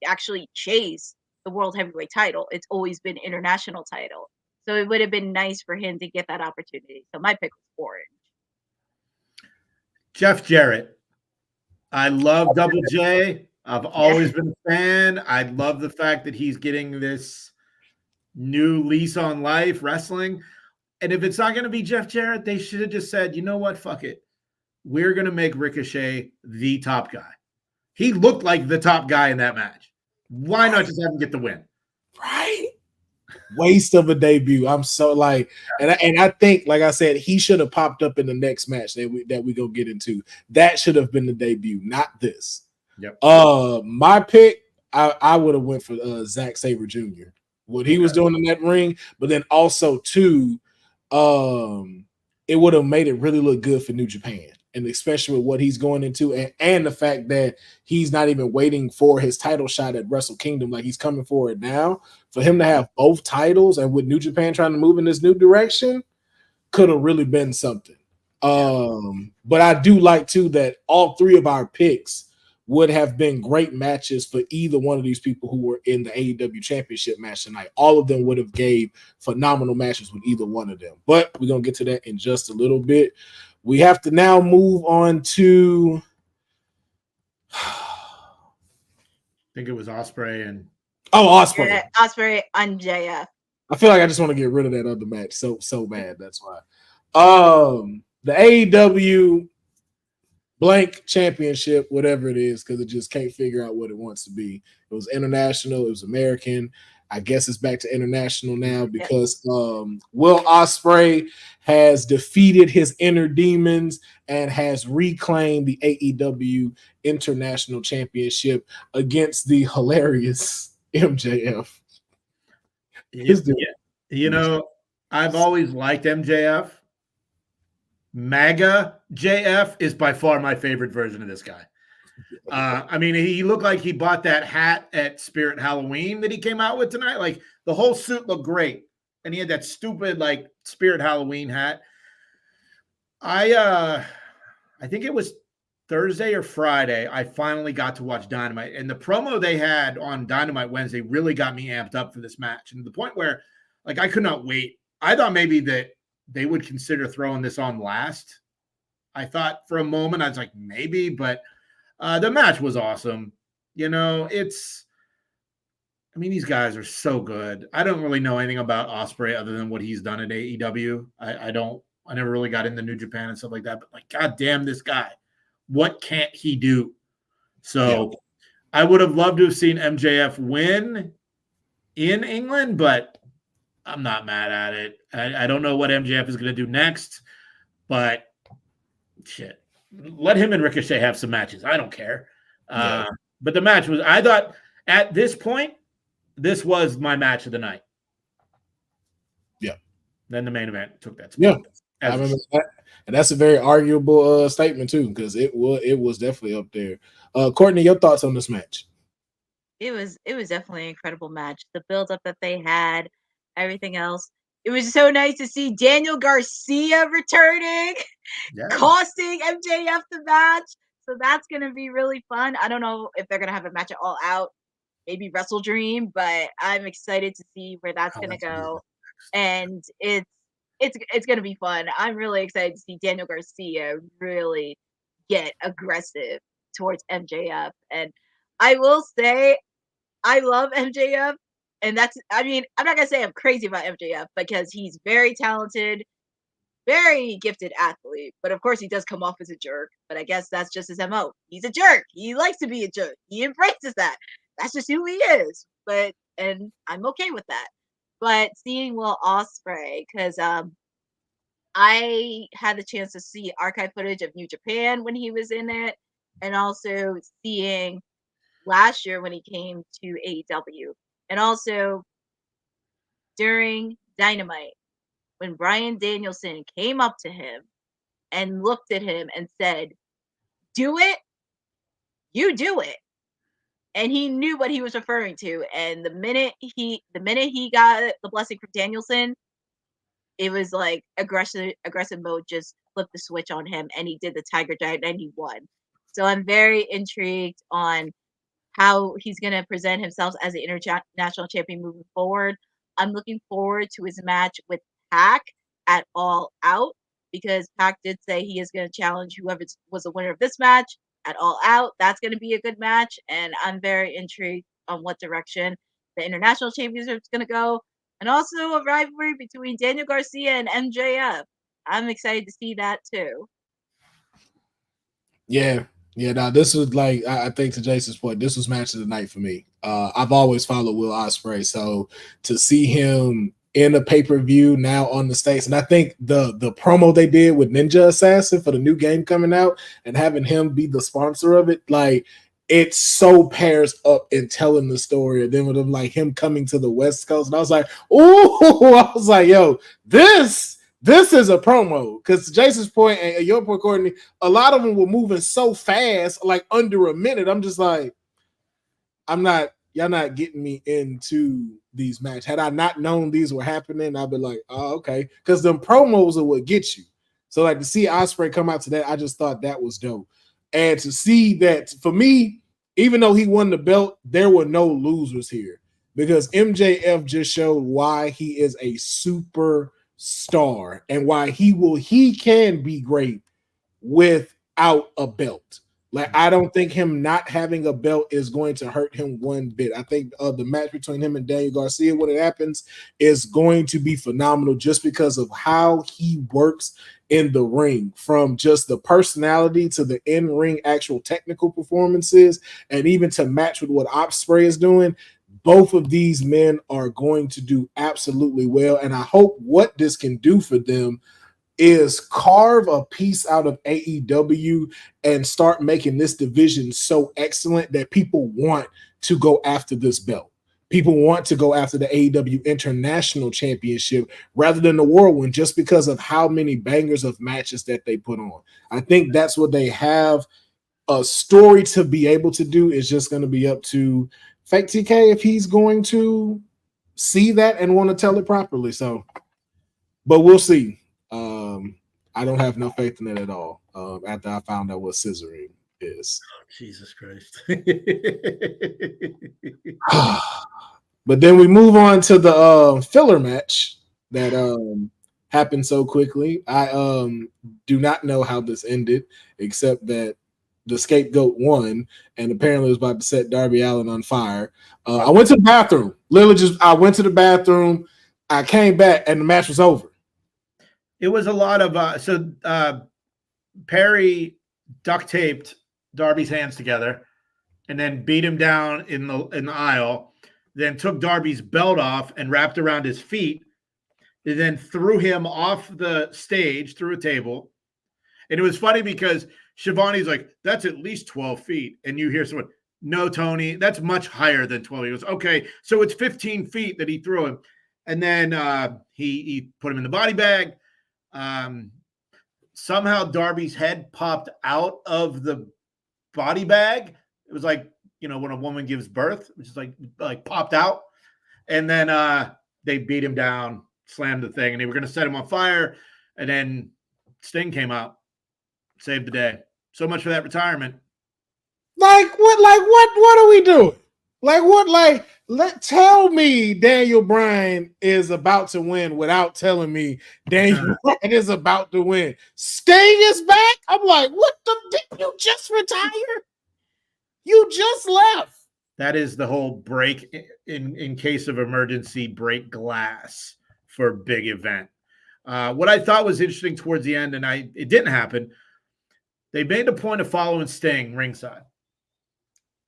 actually chase the World Heavyweight title. It's always been international title. So it would have been nice for him to get that opportunity. So my pick was Orange. Jeff Jarrett. I love Double J. I've always been a fan. I love the fact that he's getting this new lease on life wrestling. And if it's not going to be Jeff Jarrett, they should have just said, you know what? Fuck it. We're going to make Ricochet the top guy. He looked like the top guy in that match. Why not just have him get the win? Right? Waste of a debut. I'm so like, and I think, like I said, he should have popped up in the next match that we go get into. That should have been the debut, not this. Yep. My pick, I would have went for Zack Sabre Jr. what he was doing in that ring, but then also too, it would have made it really look good for New Japan, and especially with what he's going into, and the fact that he's not even waiting for his title shot at Wrestle Kingdom, like he's coming for it now. For him to have both titles, and with New Japan trying to move in this new direction, could have really been something. But I do like too that all three of our picks would have been great matches for either one of these people who were in the AEW Championship match tonight. All of them would have gave phenomenal matches with either one of them. But we're going to get to that in just a little bit. We have to now move on to... I think it was Ospreay and... Oh, Ospreay. Yeah, Ospreay on JF. I feel like I just want to get rid of that other match so bad. That's why. The AEW blank championship, whatever it is, because it just can't figure out what it wants to be. It was international, it was American. I guess it's back to international now because Will Ospreay has defeated his inner demons and has reclaimed the AEW International Championship against the hilarious MJF. You know, I've always liked MJF. MAGA JF is by far my favorite version of this guy. I mean, he looked like he bought that hat at Spirit Halloween that he came out with tonight. Like, the whole suit looked great. And he had that stupid, like, Spirit Halloween hat. I think it was Thursday or Friday, I finally got to watch Dynamite. And the promo they had on Dynamite Wednesday really got me amped up for this match. And to the point where, like, I could not wait. I thought maybe that they would consider throwing this on last. I thought for a moment, I was like, maybe, but the match was awesome. You know, these guys are so good. I don't really know anything about Ospreay other than what he's done at AEW. I never really got into New Japan and stuff like that, but like, God damn, this guy, what can't he do? So I would have loved to have seen MJF win in England, but I'm not mad at it. I don't know what MJF is going to do next, but shit, let him and Ricochet have some matches. I don't care. But the match was, I thought at this point, this was my match of the night. Yeah. Then the main event took that spot. Yeah. I remember that. And that's a very arguable statement too, because it was definitely up there. Courtney, your thoughts on this match? It was definitely an incredible match. The build up that they had, everything else. It was so nice to see Daniel Garcia returning, costing MJF the match. So that's going to be really fun. I don't know if they're going to have a match at All Out, maybe Wrestle Dream, but I'm excited to see where that's going to go. And it's going to be fun. I'm really excited to see Daniel Garcia really get aggressive towards MJF. And I will say, I love MJF. And I'm not going to say I'm crazy about MJF because he's very talented, very gifted athlete. But of course, he does come off as a jerk. But I guess that's just his MO. He's a jerk. He likes to be a jerk. He embraces that. That's just who he is. And I'm okay with that. But seeing Will Ospreay, because I had the chance to see archive footage of New Japan when he was in it, and also seeing last year when he came to AEW. And also during Dynamite, when Bryan Danielson came up to him and looked at him and said, "Do it, you do it." And he knew what he was referring to. And the minute he got the blessing from Danielson, it was like aggressive mode just flipped the switch on him, and he did the Tiger Giant and he won. So I'm very intrigued on how he's going to present himself as an international champion moving forward. I'm looking forward to his match with Pac at All Out, because Pac did say he is going to challenge whoever was the winner of this match at All Out. That's going to be a good match, and I'm very intrigued on what direction the international championship is going to go, and also a rivalry between Daniel Garcia and MJF. I'm excited to see that too. Yeah. Now this was like, I think to Jason's point, this was match of the night for me. I've always followed Will Ospreay, so to see him in a pay-per-view now on the States, and I think the promo they did with Ninja Assassin for the new game coming out and having him be the sponsor of it, like, it so pairs up in telling the story. And then with him, like him coming to the West Coast, and I was like, "Ooh!" I was like, "Yo, this is a promo." Because Jason's point and your point, Courtney, a lot of them were moving so fast, like under a minute. I'm just like, y'all not getting me into these matches. Had I not known these were happening, I'd be like, oh, okay. Because them promos are what gets you. So like to see Ospreay come out to that, I just thought that was dope. And to see that, for me, even though he won the belt, there were no losers here. Because MJF just showed why he is a superstar and why he can be great without a belt. Like, I don't think him not having a belt is going to hurt him one bit. I think the match between him and Daniel Garcia, when it happens, is going to be phenomenal just because of how he works in the ring, from just the personality to the in-ring actual technical performances, and even to match with what Ospreay is doing. Both of these men are going to do absolutely well, and I hope what this can do for them is carve a piece out of AEW and start making this division so excellent that people want to go after this belt. People want to go after the AEW International Championship rather than the World one, just because of how many bangers of matches that they put on. I think that's what they have a story to be able to do. Is just going to be up to Fake TK if he's going to see that and want to tell it properly. So, but we'll see. I don't have no faith in it at all. After I found out what scissoring is. Oh, Jesus Christ. But then we move on to the filler match that happened so quickly. I do not know how this ended, except that the scapegoat won and apparently was about to set Darby Allin on fire. I went to the bathroom. Literally I went to the bathroom. I came back and the match was over. It was a lot of Perry duct taped Darby's hands together and then beat him down in the aisle, then took Darby's belt off and wrapped around his feet, and then threw him off the stage through a table. And it was funny because Shivani's like, that's at least 12 feet. And you hear someone, no, Tony, that's much higher than 12. He goes, okay, so it's 15 feet that he threw him. And then he put him in the body bag. Somehow Darby's head popped out of the body bag. It was like, when a woman gives birth, which is like popped out. And then they beat him down, slammed the thing, and they were going to set him on fire. And then Sting came out, saved the day. So much for that retirement. What are we doing? Tell me Daniel Bryan is about to win without telling me Daniel Bryan is about to win. Sting is back. I'm like, what did you just retire? You just left. That is the whole break in case of emergency, break glass for big event. What I thought was interesting towards the end, and it didn't happen. They made a point of following Sting ringside.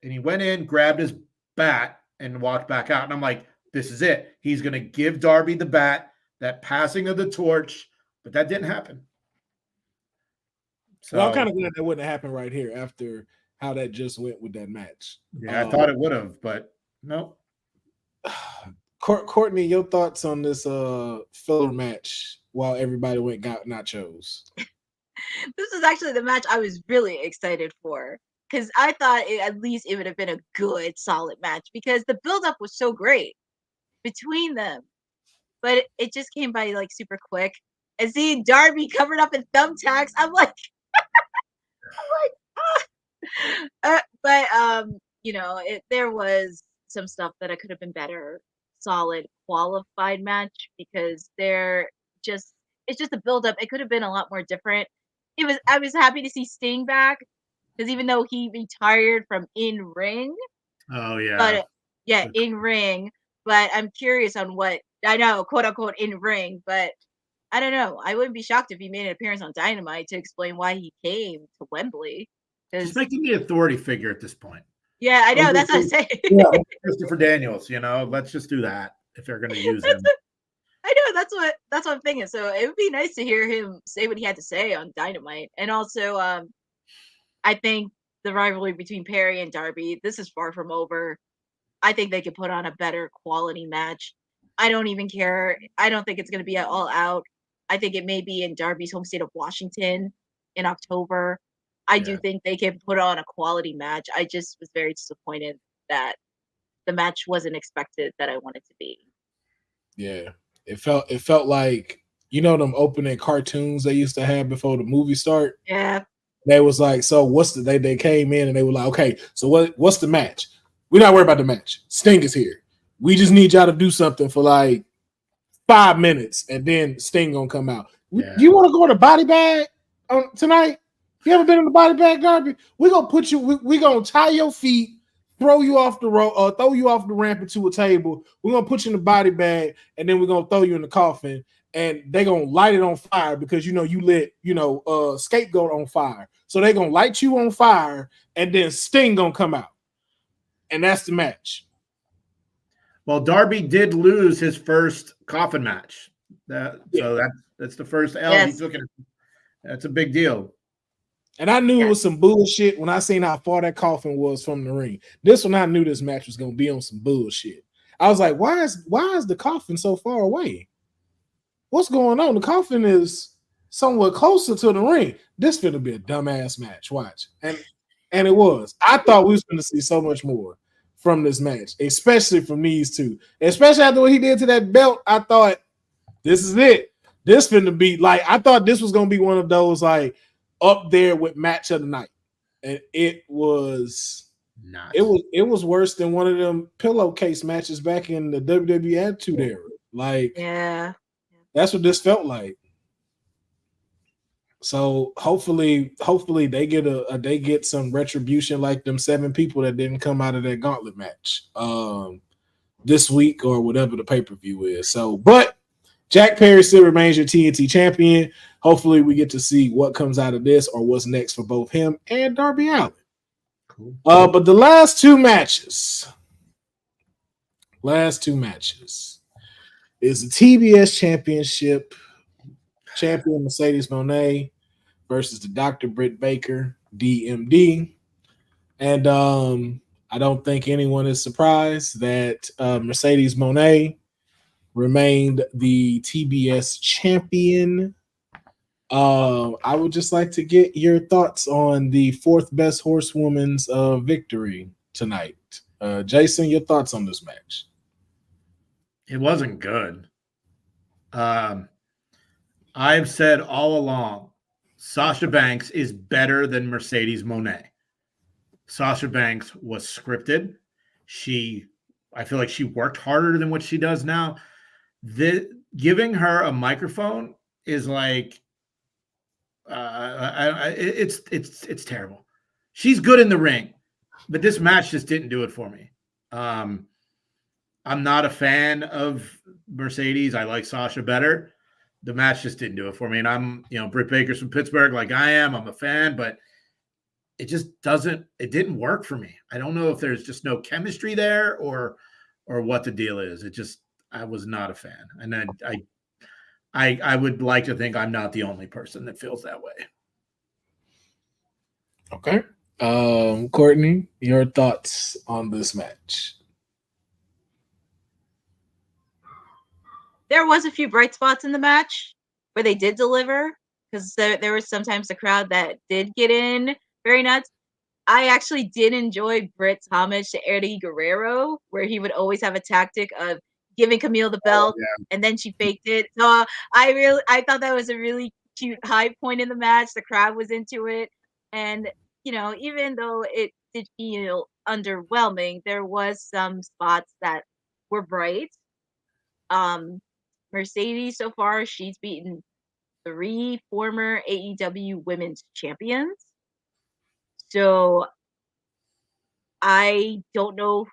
And he went in, grabbed his bat, and walked back out. And I'm like, this is it. He's going to give Darby the bat, that passing of the torch, but that didn't happen. So I'm kind of glad that wouldn't happen right here after how that just went with that match. Yeah, I thought it would have, but no. Courtney, your thoughts on this filler match while everybody went got nachos? This is actually the match I was really excited for, because I thought at least it would have been a good, solid match, because the build-up was so great between them. But it just came by like super quick. And seeing Darby covered up in thumbtacks, I'm like, there was some stuff that it could have been better, solid, qualified match, because it's just a build-up. It could have been a lot more different. I was happy to see Sting back, because even though he retired from in-ring, in-ring, but I'm curious on what, I know, quote-unquote in-ring, but I don't know. I wouldn't be shocked if he made an appearance on Dynamite to explain why he came to Wembley. Just making the authority figure at this point. Yeah, I know. That's what I'm saying. Yeah, Christopher Daniels, let's just do that if they're going to use him. I know, that's what I'm thinking. So it would be nice to hear him say what he had to say on Dynamite. And also, I think the rivalry between Perry and Darby. This is far from over. I think they could put on a better quality match. I don't even care. I don't think it's going to be at All Out. I think it may be in Darby's home state of Washington in October. I do Yeah. think they can put on a quality match. I just was very disappointed that the match wasn't expected that I wanted to be. Yeah. It felt like, you know, them opening cartoons they used to have before the movie start. Yeah. They was like, so what's the they came in and they were like, okay, so what's the match? We're not worried about the match. Sting is here. We just need y'all to do something for like 5 minutes, and then Sting gonna come out. Yeah. You want to go to body bag tonight? You ever been in the body bag, Darby? We're gonna put you. We're gonna tie your feet, throw you off the road, throw you off the ramp into a table. We're gonna put you in the body bag, and then we're gonna throw you in the coffin. And they're gonna light it on fire because you lit, scapegoat on fire. So they're gonna light you on fire, and then Sting gonna come out. And that's the match. Well, Darby did lose his first coffin match. So that's the first L he took. That's a big deal. And I knew it was some bullshit when I seen how far that coffin was from the ring. This one, I knew this match was gonna be on some bullshit. I was like, why is the coffin so far away? What's going on? The coffin is somewhat closer to the ring. This finna be a dumbass match. Watch. And it was. I thought we was gonna see so much more from this match, especially from these two. Especially after what he did to that belt. I thought this is it. This finna be like, I thought this was gonna be one of those like up there with match of the night. And it was not. It was worse than one of them pillowcase matches back in the WWE Attitude Era. Like, yeah. That's what this felt like. So hopefully they get some retribution like them 7 people that didn't come out of that gauntlet match this week or whatever the pay-per-view is. So, but Jack Perry still remains your TNT champion. Hopefully we get to see what comes out of this or what's next for both him and Darby Allin. Cool. But the last two matches is the TBS Championship champion Mercedes Moné versus the Dr. Britt Baker, DMD. And I don't think anyone is surprised that Mercedes Moné remained the TBS champion. I would just like to get your thoughts on the 4th best horsewoman's victory tonight. Jason, your thoughts on this match? It wasn't good. I've said all along, Sasha Banks is better than Mercedes Moné. Sasha Banks was scripted. I feel like she worked harder than what she does now. Giving her a microphone is like, it's terrible. She's good in the ring, but this match just didn't do it for me. I'm not a fan of Mercedes. I like Sasha better. The match just didn't do it for me. And I'm, Britt Baker's from Pittsburgh like I am. I'm a fan, but it just didn't work for me. I don't know if there's just no chemistry there or what the deal is. I was not a fan. And then I would like to think I'm not the only person that feels that way. Okay. Courtney, your thoughts on this match? There was a few bright spots in the match where they did deliver, because there was sometimes the crowd that did get in very nuts. I actually did enjoy Britt's homage to Eddie Guerrero, where he would always have a tactic of giving Camille the belt, and then she faked it. So I thought that was a really cute high point in the match. The crowd was into it, and even though it did feel underwhelming, there was some spots that were bright. Mercedes so far, she's beaten 3 former AEW women's champions. So I don't know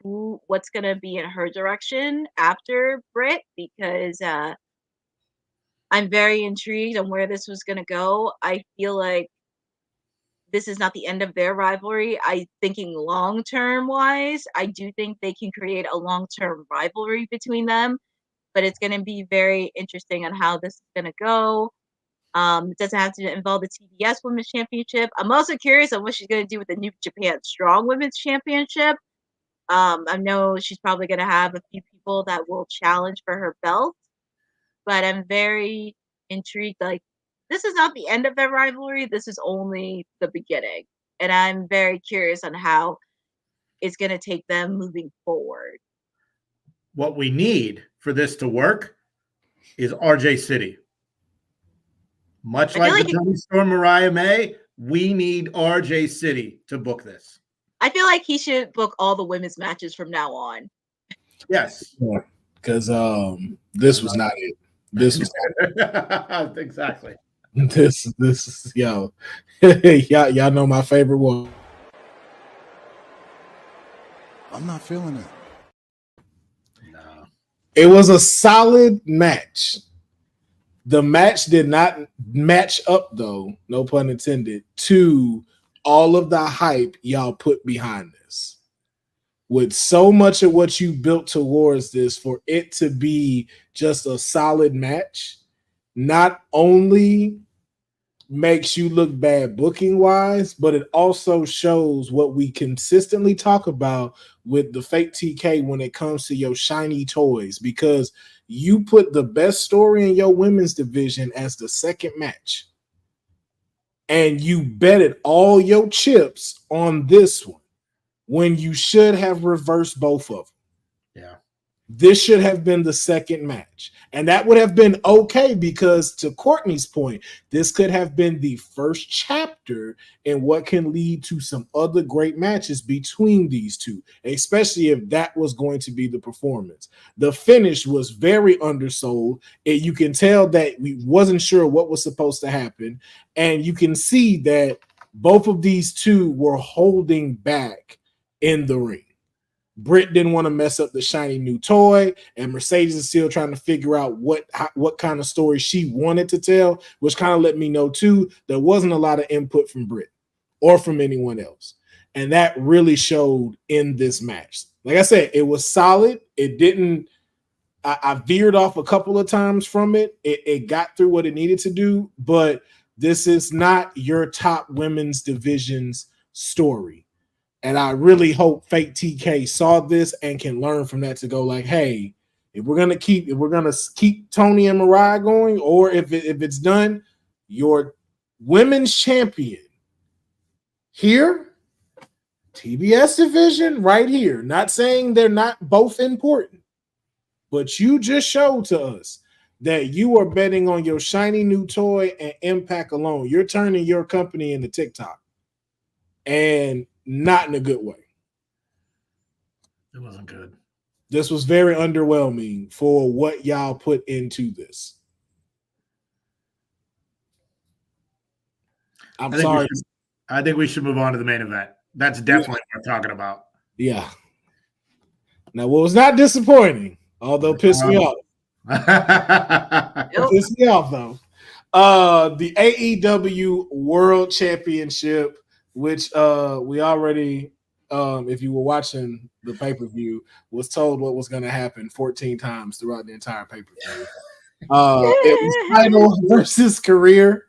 what's gonna be in her direction after Britt, because I'm very intrigued on where this was gonna go. I feel like this is not the end of their rivalry. Thinking long-term wise, I do think they can create a long-term rivalry between them, but it's going to be very interesting on how this is going to go. It doesn't have to involve the TBS Women's Championship. I'm also curious on what she's going to do with the New Japan Strong Women's Championship. I know she's probably going to have a few people that will challenge for her belt, but I'm very intrigued. Like, this is not the end of their rivalry. This is only the beginning. And I'm very curious on how it's going to take them moving forward. What we need for this to work is RJ City. Much like the Tony Storm Mariah May, we need RJ City to book this. I feel like he should book all the women's matches from now on. Yes. Because this was not it. This was exactly. This is yo. y'all know my favorite one. I'm not feeling it. No. It was a solid match. The match did not match up, though, no pun intended, to all of the hype y'all put behind this. With so much of what you built towards this, for it to be just a solid match, not only makes you look bad booking wise, but it also shows what we consistently talk about with the fake TK when it comes to your shiny toys, because you put the best story in your women's division as the second match, and you betted all your chips on this one when you should have reversed both of them. Yeah. This should have been the second match. And that would have been okay, because to Courtney's point, this could have been the first chapter in what can lead to some other great matches between these two, especially if that was going to be the performance. The finish was very undersold. You can tell that we wasn't sure what was supposed to happen. And you can see that both of these two were holding back in the ring. Britt didn't want to mess up the shiny new toy, and Mercedes is still trying to figure out what kind of story she wanted to tell, which kind of let me know too there wasn't a lot of input from Britt or from anyone else, and that really showed in this match. Like I said, it was solid. It didn't. I veered off a couple of times from it. It got through what it needed to do, but this is not your top women's division's story. And I really hope Fake TK saw this and can learn from that to go like, hey, if we're gonna keep Tony and Mariah going, or if it's done, your women's champion here, TBS division right here. Not saying they're not both important, but you just showed to us that you are betting on your shiny new toy and Impact alone. You're turning your company into TikTok, and not in a good way. It wasn't good. This was very underwhelming for what y'all put into this. I'm sorry. I think we should move on to the main event. That's definitely what I'm talking about. Yeah. Now, what was not disappointing, although pissed me off. Pissed me off, though. The AEW World Championship, which we already, if you were watching the pay-per-view, was told what was going to happen 14 times throughout the entire pay-per-view. It was title versus career.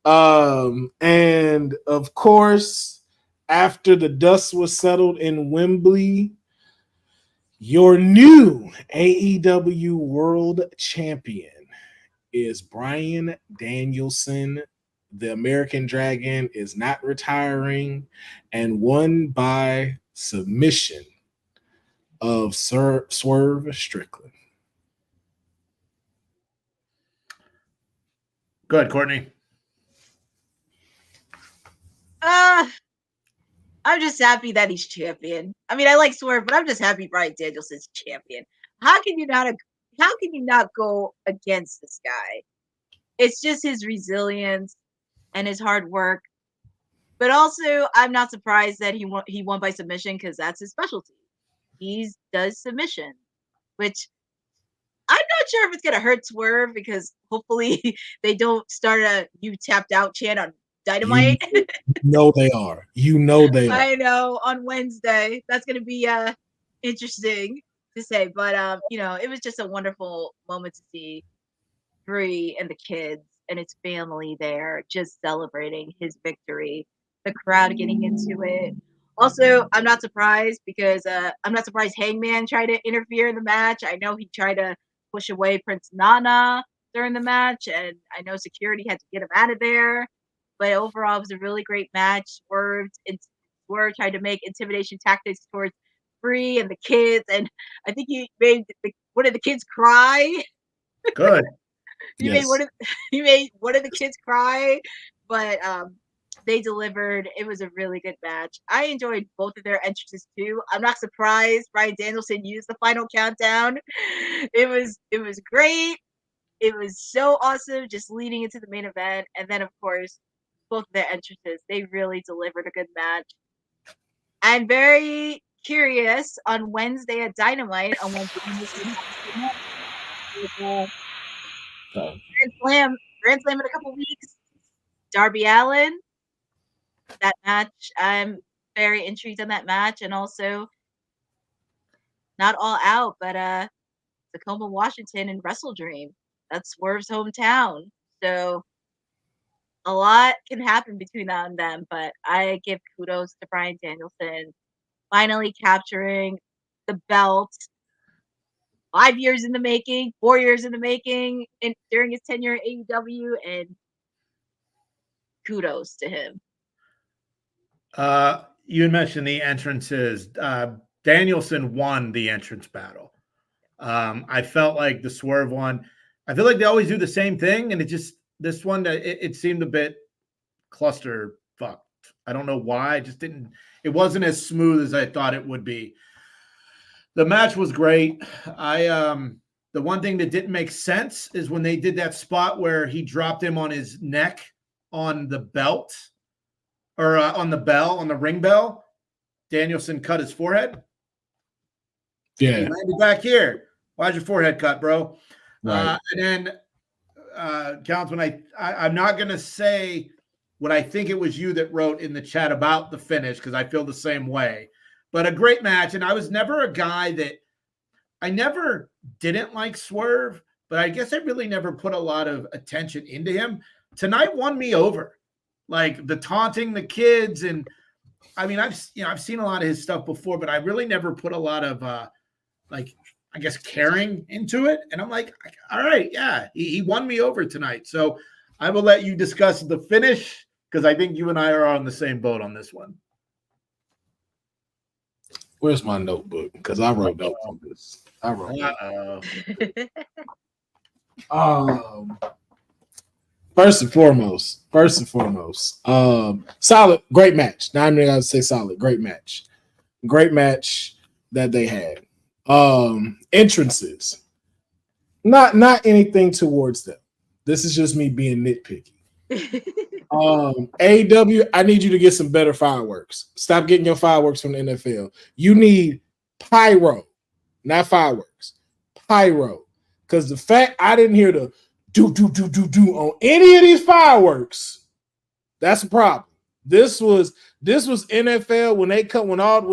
And of course, after the dust was settled in Wembley, your new AEW World Champion is Bryan Danielson. The American Dragon is not retiring, and won by submission of Swerve Strickland. Go ahead, Courtney. I'm just happy that he's champion. I mean, I like Swerve, but I'm just happy Bryan Danielson's champion. How can you not go against this guy? It's just his resilience and his hard work. But also, I'm not surprised that he won by submission, because that's his specialty. He does submission, which I'm not sure if it's gonna hurt Swerve, because hopefully they don't start a "you tapped out" chant on Dynamite. You know they are. You know they are. I know, on Wednesday. That's gonna be interesting to say. But it was just a wonderful moment to see Brie and the kids and his family there just celebrating his victory. The crowd getting into it. Also, I'm not surprised because I'm not surprised Hangman tried to interfere in the match. I know he tried to push away Prince Nana during the match, and I know security had to get him out of there. But overall, it was a really great match. Swerve tried to make intimidation tactics towards Free and the kids, and I think he made one of the kids cry. Good. He Yes. made one of the kids cry, but they delivered. It was a really good match. I enjoyed both of their entrances too. I'm not surprised Bryan Danielson used the final countdown. It was great. It was so awesome just leading into the main event. And then of course, both of their entrances, they really delivered a good match. I'm very curious on Wednesday at Dynamite on Wednesday. Grand Slam in a couple weeks. Darby Allin. That match, I'm very intrigued on that match, and also not All Out, but Tacoma, Washington, and Wrestle Dream. That's Swerve's hometown, so a lot can happen between now and then. But I give kudos to Bryan Danielson finally capturing the belt. 5 years in the making, 4 years in the making, and during his tenure at AEW, and kudos to him. You had mentioned the entrances. Danielson won the entrance battle. I felt like the Swerve one. I feel like they always do the same thing, and this one it seemed a bit cluster fucked. I don't know why. It wasn't as smooth as I thought it would be. The match was great. The one thing that didn't make sense is when they did that spot where he dropped him on his neck on the belt. Or on the ring bell, Danielson cut his forehead. Yeah. He landed back here. Why's your forehead cut, bro? Right. And then, Councilman, I'm not going to say what I think it was you that wrote in the chat about the finish, because I feel the same way. But a great match, and I was never a guy that – I never didn't like Swerve, but I guess I really never put a lot of attention into him. Tonight won me over. Like the taunting the kids, and I mean, I've seen a lot of his stuff before, but I really never put a lot of caring into it. And I'm like, all right, yeah, he won me over tonight. So I will let you discuss the finish, because I think you and I are on the same boat on this one. Where's my notebook? Because I wrote notes on this. First and foremost, solid, great match. Now I'm gonna say solid, great match that they had. Entrances, not anything towards them. This is just me being nitpicky. AEW, I need you to get some better fireworks. Stop getting your fireworks from the NFL. You need pyro, not fireworks. Pyro, because the fact I didn't hear the do on any of these fireworks, that's a problem. This was NFL when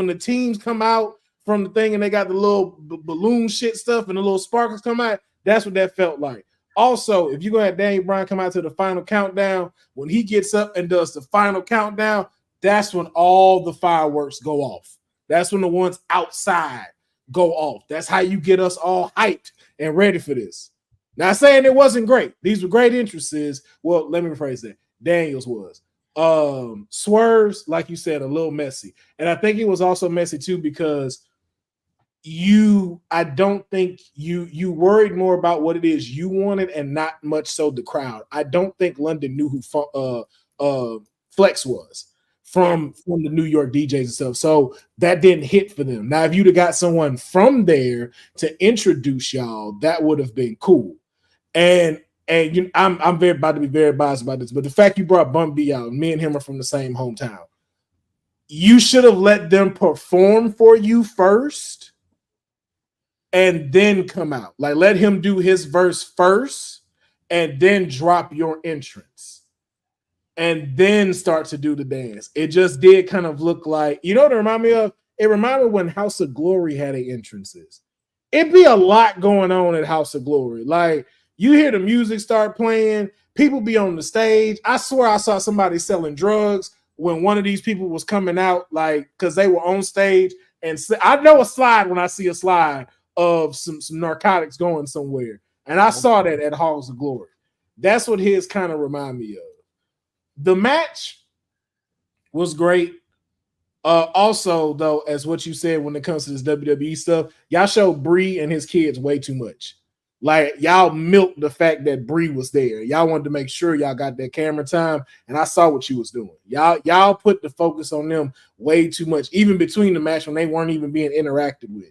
the teams come out from the thing and they got the little balloon shit stuff and the little sparkles come out. That's what that felt like. Also, if you're gonna have Daniel Bryan come out to the final countdown, when he gets up and does the final countdown, that's when all the fireworks go off. That's when the ones outside go off. That's how you get us all hyped and ready for this. Not saying it wasn't great. These were great entrances. Well, let me rephrase that. Daniels was. Swerves, like you said, a little messy. And I think it was also messy too because I don't think you worried more about what it is you wanted and not much so the crowd. I don't think London knew who Flex was from the New York DJs and stuff. So that didn't hit for them. Now, if you'd have got someone from there to introduce y'all, that would have been cool. And I'm about to be very biased about this, but the fact you brought Bun B out, me and him are from the same hometown. You should have let them perform for you first and then come out. Like, let him do his verse first and then drop your entrance and then start to do the dance. It just did kind of look like, you know what it reminded me of? It reminded me when House of Glory had their entrances. It'd be a lot going on at House of Glory. Like, You hear the music start playing, people be on the stage. I swear I saw somebody selling drugs when one of these people was coming out, like, because they were on stage. And I know a slide when I see a slide of some narcotics going somewhere. And I saw that at Halls of Glory. That's what his kind of remind me of. The match was great. Also, though, as what you said when it comes to this WWE stuff, y'all showed Bree and his kids way too much. Like, y'all milked the fact that Bree was there. Y'all wanted to make sure y'all got that camera time, and I saw what you was doing. Y'all put the focus on them way too much, even between the match when they weren't even being interacted with.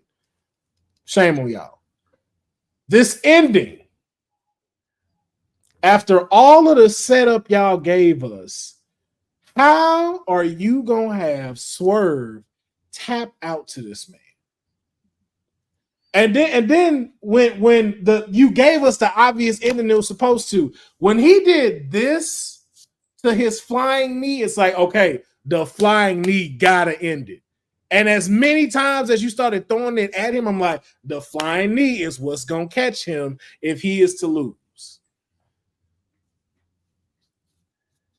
Shame on y'all. This ending, after all of the setup y'all gave us, how are you gonna have Swerve tap out to this man? And then when you gave us the obvious ending it was supposed to, when he did this to his flying knee, it's like, okay, the flying knee gotta end it. And as many times as you started throwing it at him, I'm like, the flying knee is what's gonna catch him if he is to lose.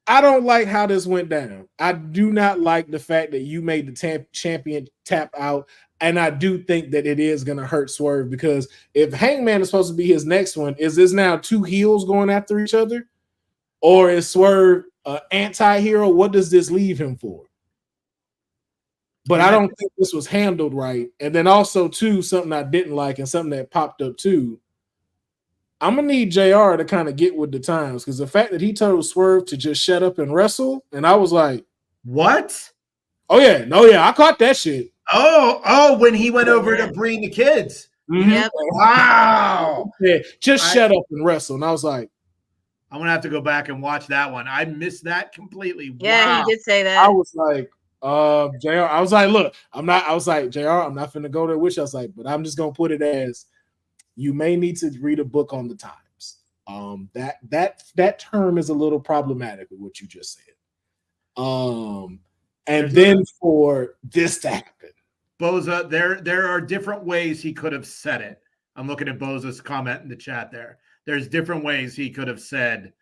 I don't like how this went down. I do not like the fact that you made the champion tap out, and I do think that it is going to hurt Swerve, because if Hangman is supposed to be his next one, is this now two heels going after each other? Or is Swerve an anti-hero? What does this leave him for? But I don't think this was handled right. And then also, too, something I didn't like and something that popped up, too, I'm going to need JR to kind of get with the times, because the fact that he told Swerve to just shut up and wrestle, and I was like, what? Oh, yeah. No, yeah. I caught that shit. Oh, when he went over to bring the kids. Mm-hmm. Yep. Wow. Yeah, just shut up and wrestle. And I was like, I'm going to have to go back and watch that one. I missed that completely. Yeah, wow. he did say that. I was like, JR, I was like, look, I'm not finna go there with you. I was like, but I'm just going to put it as, you may need to read a book on the times. That term is a little problematic with what you just said. And then for this to happen, Boza, there are different ways he could have said it. I'm looking at Boza's comment in the chat there. There's different ways he could have said,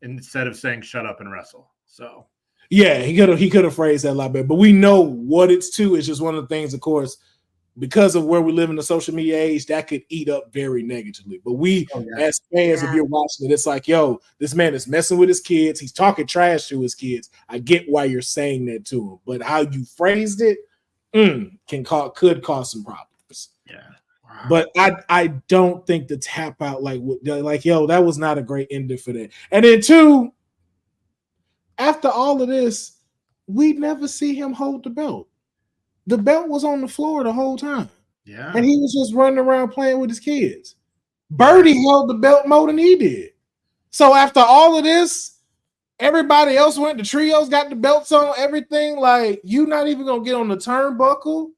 instead of saying shut up and wrestle. So yeah, he could have phrased that a lot better. But we know what it's to. It's just one of the things, of course, because of where we live in the social media age, that could eat up very negatively. But we, as fans, if you're watching it, it's like, yo, this man is messing with his kids. He's talking trash to his kids. I get why you're saying that to him, but how you phrased it could cause some problems. Yeah. Wow. But I don't think the tap out, like yo, that was not a great ending for that. And then two, after all of this, we never see him hold the belt. The belt was on the floor the whole time. Yeah. And he was just running around playing with his kids. Birdie held the belt more than he did. So after all of this, everybody else went, the trios got the belts on, everything. Like, you not even going to get on the turnbuckle.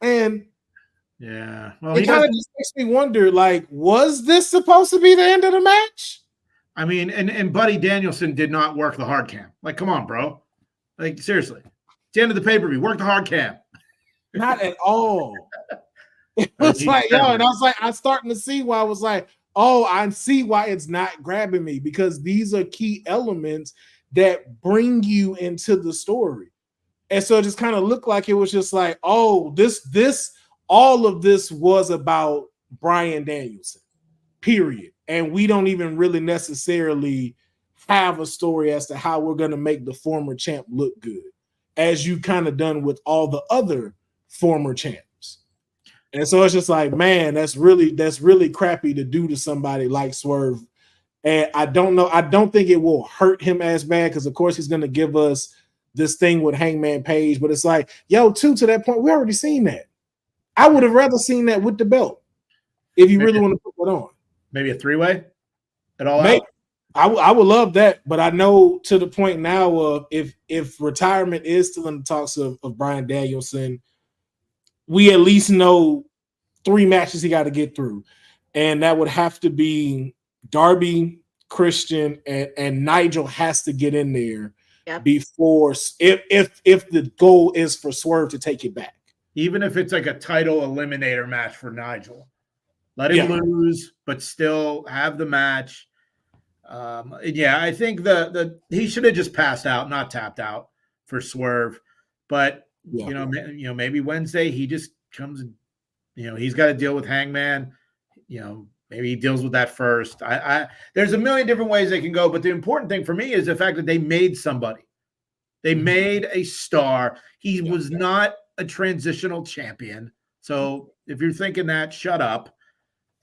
And yeah, well, it kind of just makes me wonder, like, was this supposed to be the end of the match? I mean, and Buddy Danielson did not work the hard cam. Like, come on, bro. Like, seriously. The end of the pay-per-view, work the hard cam. Not at all. It was like, yo, and I was like, I'm starting to see why I was like, oh, I see why it's not grabbing me, because these are key elements that bring you into the story. And so it just kind of looked like it was just like, oh, all of this was about Bryan Danielson, period. And we don't even really necessarily have a story as to how we're going to make the former champ look good, as you kind of done with all the other former champs. And so it's just like, man, that's really crappy to do to somebody like Swerve. And I don't think it will hurt him as bad, because of course he's going to give us this thing with Hangman Page, but it's like, yo, to that point, we already seen that. I would have rather seen that with the belt, if you really want to put it on. Maybe a three-way at all Maybe. out? I would love that, but I know to the point now of if retirement is still in the talks of Bryan Danielson, we at least know 3 matches he got to get through. And that would have to be Darby, Christian, and Nigel has to get in there before, if the goal is for Swerve to take it back. Even if it's like a title eliminator match for Nigel. Let him lose, but still have the match. I think he should have just passed out, not tapped out for Swerve. But maybe Wednesday he just comes. He's got to deal with Hangman. Maybe he deals with that first. There's a million different ways they can go, but the important thing for me is the fact that they made somebody. They made a star. He was not a transitional champion. So if you're thinking that, shut up.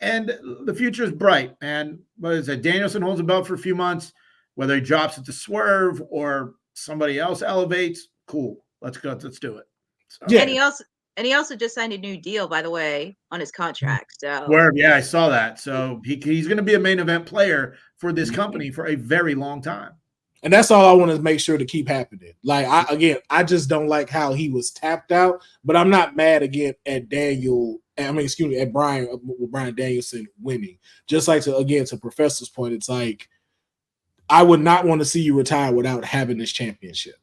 And the future is bright. And what is it? Danielson holds a belt for a few months, whether he drops it to Swerve or somebody else elevates. Cool. Let's go. Let's do it. So. Yeah. And he also just signed a new deal, by the way, on his contract. So Swerve, I saw that. So he's going to be a main event player for this company for a very long time. And that's all I want to make sure to keep happening. Like, I just don't like how he was tapped out, but I'm not mad again at Bryan Danielson winning. Just like to Professor's point, it's like, I would not want to see you retire without having this championship.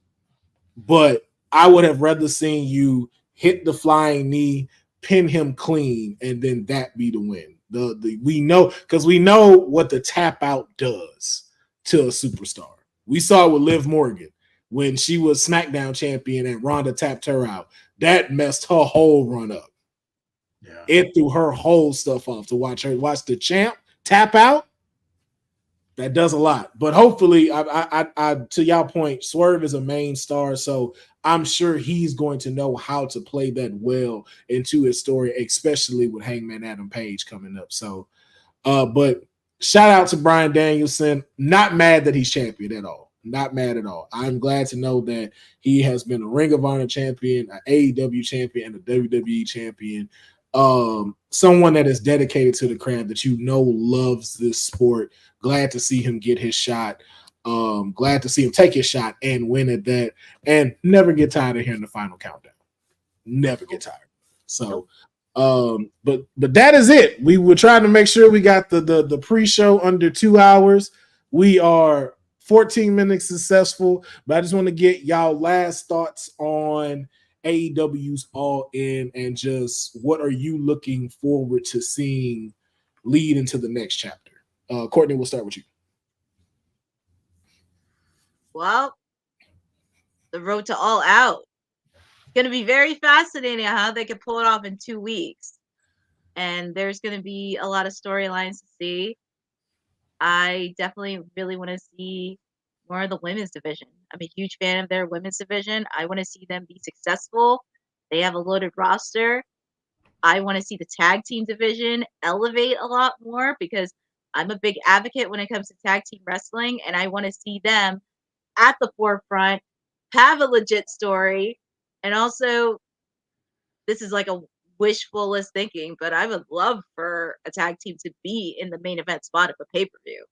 But I would have rather seen you hit the flying knee, pin him clean, and then that be the win. We know what the tap out does to a superstar. We saw it with Liv Morgan when she was SmackDown champion and Ronda tapped her out. That messed her whole run up. Yeah. It threw her whole stuff off to watch the champ tap out. That does a lot. But hopefully, to y'all point, Swerve is a main star, so I'm sure he's going to know how to play that well into his story, especially with Hangman Adam Page coming up. So, but shout out to Bryan Danielson. Not mad that he's champion at all. Not mad at all. I'm glad to know that he has been a Ring of Honor champion, an AEW champion, and a WWE champion. Someone that is dedicated to the craft that loves this sport. Glad to see him get his shot. Glad to see him take his shot and win at that, and never get tired of hearing the final countdown. Never get tired. So, but that is it. We were trying to make sure we got the pre-show under 2 hours. We are 14 minutes successful, but I just want to get y'all last thoughts on AEW's All In and just what are you looking forward to seeing lead into the next chapter. Courtney, we'll start with you. Well, the road to All Out. It's going to be very fascinating how they can pull it off in 2 weeks. And there's going to be a lot of storylines to see. I definitely really want to see more of the women's division. I'm a huge fan of their women's division. I want to see them be successful. They have a loaded roster. I want to see the tag team division elevate a lot more because I'm a big advocate when it comes to tag team wrestling, and I want to see them at the forefront, have a legit story, and also, this is like a wishful list thinking, but I would love for a tag team to be in the main event spot of a pay-per-view.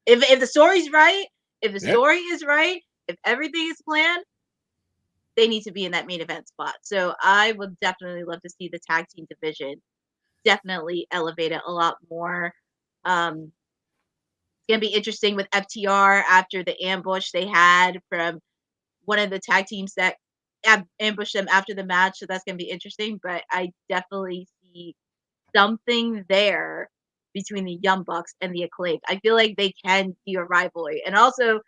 If the story's right, if the story is right, if everything is planned, they need to be in that main event spot. So I would definitely love to see the tag team division definitely elevate it a lot more. It's going to be interesting with FTR after the ambush they had from one of the tag teams that ambushed them after the match. So that's going to be interesting. But I definitely see something there between the Young Bucks and the Acclaimed. I feel like they can be a rivalry. And also,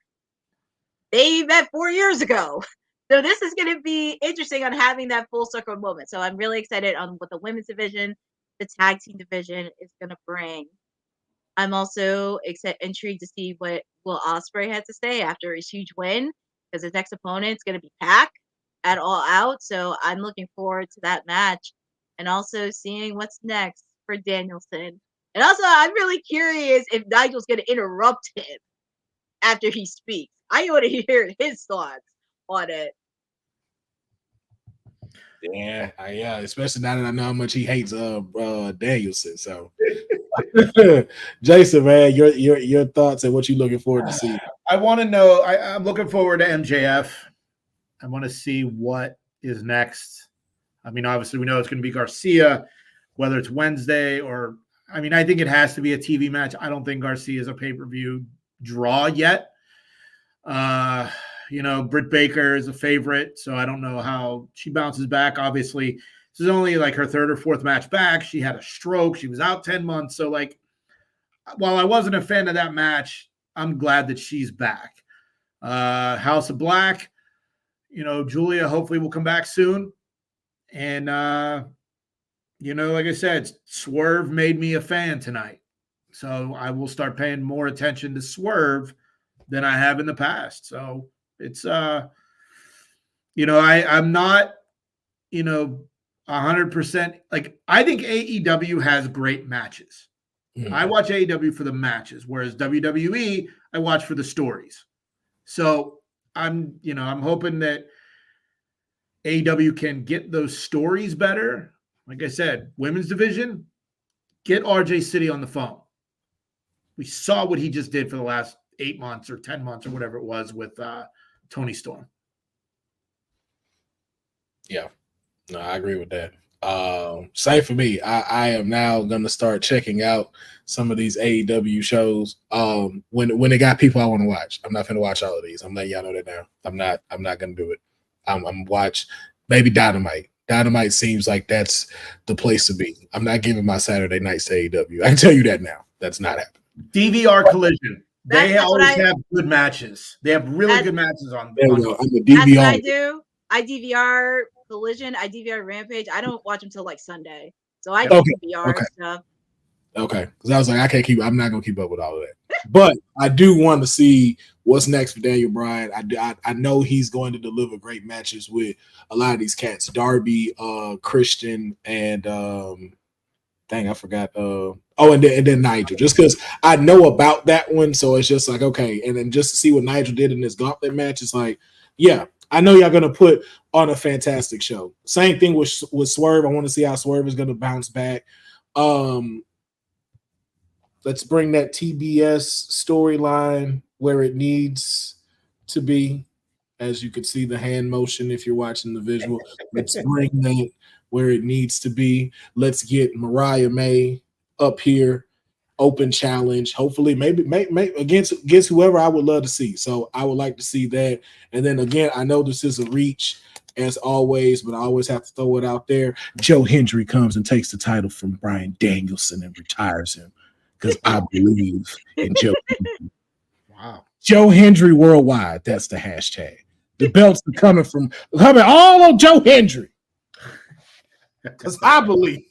they met 4 years ago. So this is going to be interesting on having that full circle moment. So I'm really excited on what the women's division, the tag team division is going to bring. I'm also intrigued to see what Will Ospreay had to say after his huge win, because his next opponent is going to be Pac at All Out. So I'm looking forward to that match and also seeing what's next for Danielson. And also, I'm really curious if Nigel's going to interrupt him after he speaks. I want to hear his thoughts on it. Yeah, especially now that I know how much he hates Danielson. So, Jason, man, your thoughts and what you looking forward to see. I want to know. I'm looking forward to MJF. I want to see what is next. I mean, obviously, we know it's going to be Garcia, whether it's Wednesday or. I mean, I think it has to be a TV match. I don't think Garcia is a pay-per-view draw yet. Britt Baker is a favorite, so I don't know how she bounces back. Obviously, This is only like her third or fourth match back. She had a stroke. She was out 10 months. So, like, while I wasn't a fan of that match, I'm glad that she's back. House of Black, Julia hopefully will come back soon. And, like I said, Swerve made me a fan tonight. So I will start paying more attention to Swerve than I have in the past. So it's, I'm not, 100%. Like, I think AEW has great matches. I watch AEW for the matches, whereas WWE, I watch for the stories. So I'm hoping that AEW can get those stories better. Like I said, women's division, get RJ City on the phone. We saw what he just did for the last 8 months or 10 months or whatever it was with Tony Storm. Yeah, no, I agree with that. Same for me. I am now going to start checking out some of these AEW shows. When they got people I want to watch, I'm not going to watch all of these. I'm letting y'all know that now. I'm not going to do it. I'm watch maybe Dynamite. Dynamite seems like that's the place to be. I'm not giving my Saturday nights to AEW. I can tell you that now. That's not happening. DVR Collision. They always have good matches. They have really good matches on. There we go. I'm a That's DVR. what I do. I DVR Collision. I DVR Rampage. I don't watch them till like Sunday, so I get DVR stuff. Okay, because I was like, I'm not gonna keep up with all of that. But I do want to see what's next for Daniel Bryan. I know he's going to deliver great matches with a lot of these cats, Darby, Christian, and dang, I forgot. And then Nigel. Just because I know about that one, so it's just like okay. And then just to see what Nigel did in this gauntlet match, it's like, yeah, I know y'all gonna put on a fantastic show. Same thing with Swerve. I want to see how Swerve is gonna bounce back. Let's bring that TBS storyline where it needs to be. As you can see the hand motion if you're watching the visual. Let's bring that where it needs to be. Let's get Mariah May up here, open challenge. Hopefully, maybe against whoever I would love to see. So I would like to see that. And then again, I know this is a reach as always, but I always have to throw it out there. Joe Hendry comes and takes the title from Bryan Danielson and retires him. Because I believe in Joe Hendry. Wow. Joe Hendry worldwide. That's the hashtag. The belts are coming all on Joe Hendry. Because I believe.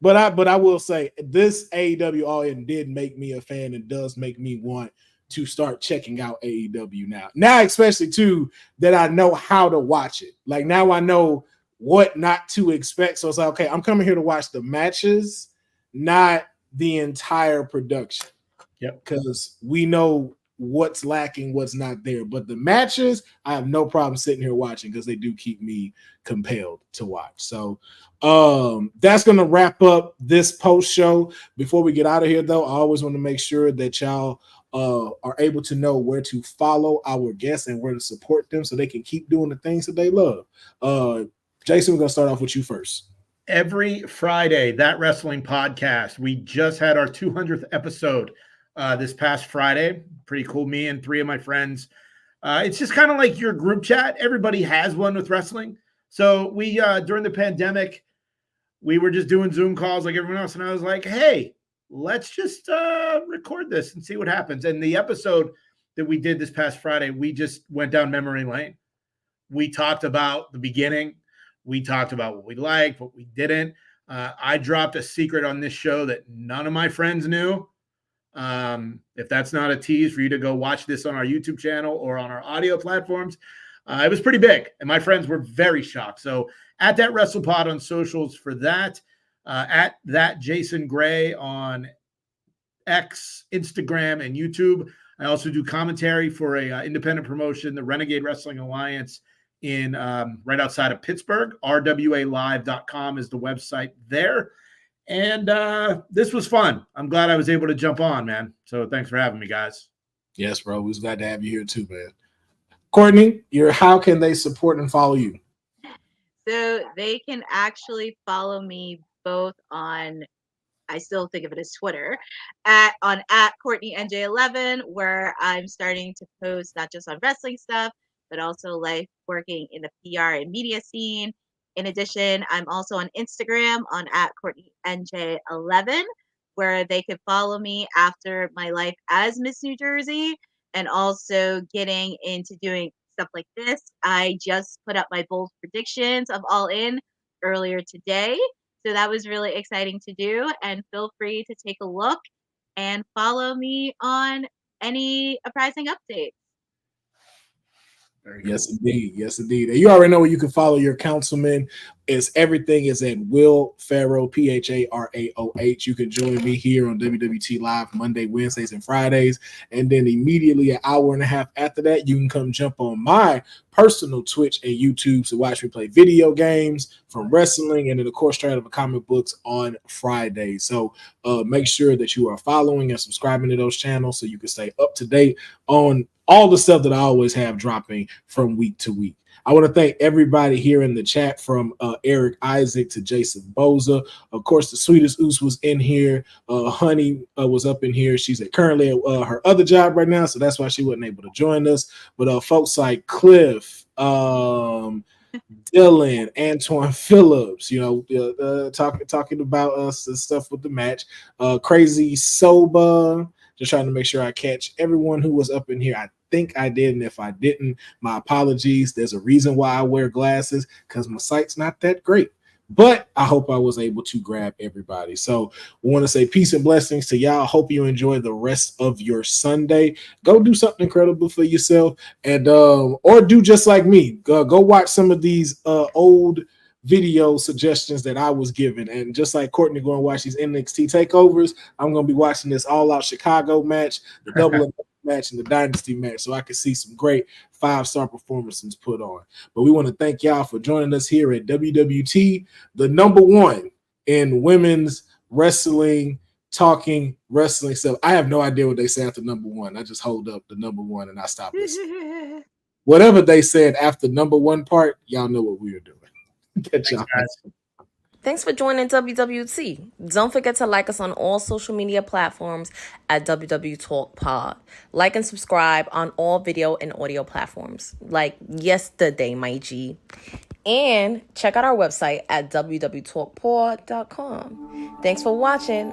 But I will say this AEW All In did make me a fan and does make me want to start checking out AEW now. Now, especially too, that I know how to watch it. Like now I know what not to expect. So it's like, okay, I'm coming here to watch the matches, not the entire production. Yep. Because we know what's lacking, what's not there. But the matches, I have no problem sitting here watching because they do keep me compelled to watch. So that's going to wrap up this post show. Before we get out of here, though, I always want to make sure that y'all are able to know where to follow our guests and where to support them so they can keep doing the things that they love. Jason, we're going to start off with you first. Every Friday, That Wrestling Podcast. We just had our 200th episode this past Friday. Pretty cool. Me and 3 of my friends. It's just kind of like your group chat. Everybody has one with wrestling. So we, during the pandemic, we were just doing Zoom calls like everyone else. And I was like, hey, let's just record this and see what happens. And the episode that we did this past Friday, we just went down memory lane. We talked about the beginning. We talked about what we liked, what we didn't. I dropped a secret on this show that none of my friends knew. If that's not a tease for you to go watch this on our YouTube channel or on our audio platforms, it was pretty big. And my friends were very shocked. So at That WrestlePod on socials for that, at that Jason Gray on X, Instagram, and YouTube. I also do commentary for a independent promotion, the Renegade Wrestling Alliance, in right outside of Pittsburgh. rwalive.com is the website there. And this was fun. I'm glad I was able to jump on, man. So thanks for having me, guys. Yes, bro. We was glad to have you here too, man. Courtney, how can they support and follow you? So they can actually follow me both on, I still think of it as Twitter, at Courtney NJ11, where I'm starting to post not just on wrestling stuff, but also life working in the PR and media scene. In addition, I'm also on Instagram on @CourtneyNJ11, where they could follow me after my life as Miss New Jersey and also getting into doing stuff like this. I just put up my bold predictions of All In earlier today. So that was really exciting to do. And feel free to take a look and follow me on any uprising updates. Very cool. Yes, indeed. Yes, indeed. And you already know where you can follow your councilman. Everything is at Will Pharaoh, Pharaoh. You can join me here on WWT Live Monday, Wednesdays, and Fridays. And then immediately an hour and a half after that, you can come jump on my personal Twitch and YouTube to watch me play video games, from wrestling, and then of course straight out of comic books on Fridays. So make sure that you are following and subscribing to those channels so you can stay up to date on all the stuff that I always have dropping from week to week. I want to thank everybody here in the chat, from Eric Isaac to Jason Boza. Of course, the sweetest Oos was in here. Honey was up in here. She's currently at her other job right now, so that's why she wasn't able to join us. But folks like Cliff, Dylan, Antoine Phillips, talking about us and stuff with the match. Crazy Soba, just trying to make sure I catch everyone who was up in here. I think I did, and if I didn't, my apologies. There's a reason why I wear glasses, because my sight's not that great. But I hope I was able to grab everybody. So we want to say peace and blessings to y'all. Hope you enjoy the rest of your Sunday. Go do something incredible for yourself, and or do just like me. Go watch some of these old video suggestions that I was given. And just like Courtney going to watch these NXT takeovers, I'm going to be watching this All Out Chicago match, the double match, and the Dynasty match, so I can see some great 5-star performances put on. But we want to thank y'all for joining us here at WWT, the number one in women's wrestling, talking wrestling stuff. I have no idea what they say after number one. I just hold up the number one and I stop listening. Whatever they said after number one part, y'all know what we were doing. Catch y'all. Thanks for joining WWT. Don't forget to like us on all social media platforms at WWTalkpod. Like and subscribe on all video and audio platforms, like yesterday, my G. And check out our website at wwtalkpod.com. Thanks for watching.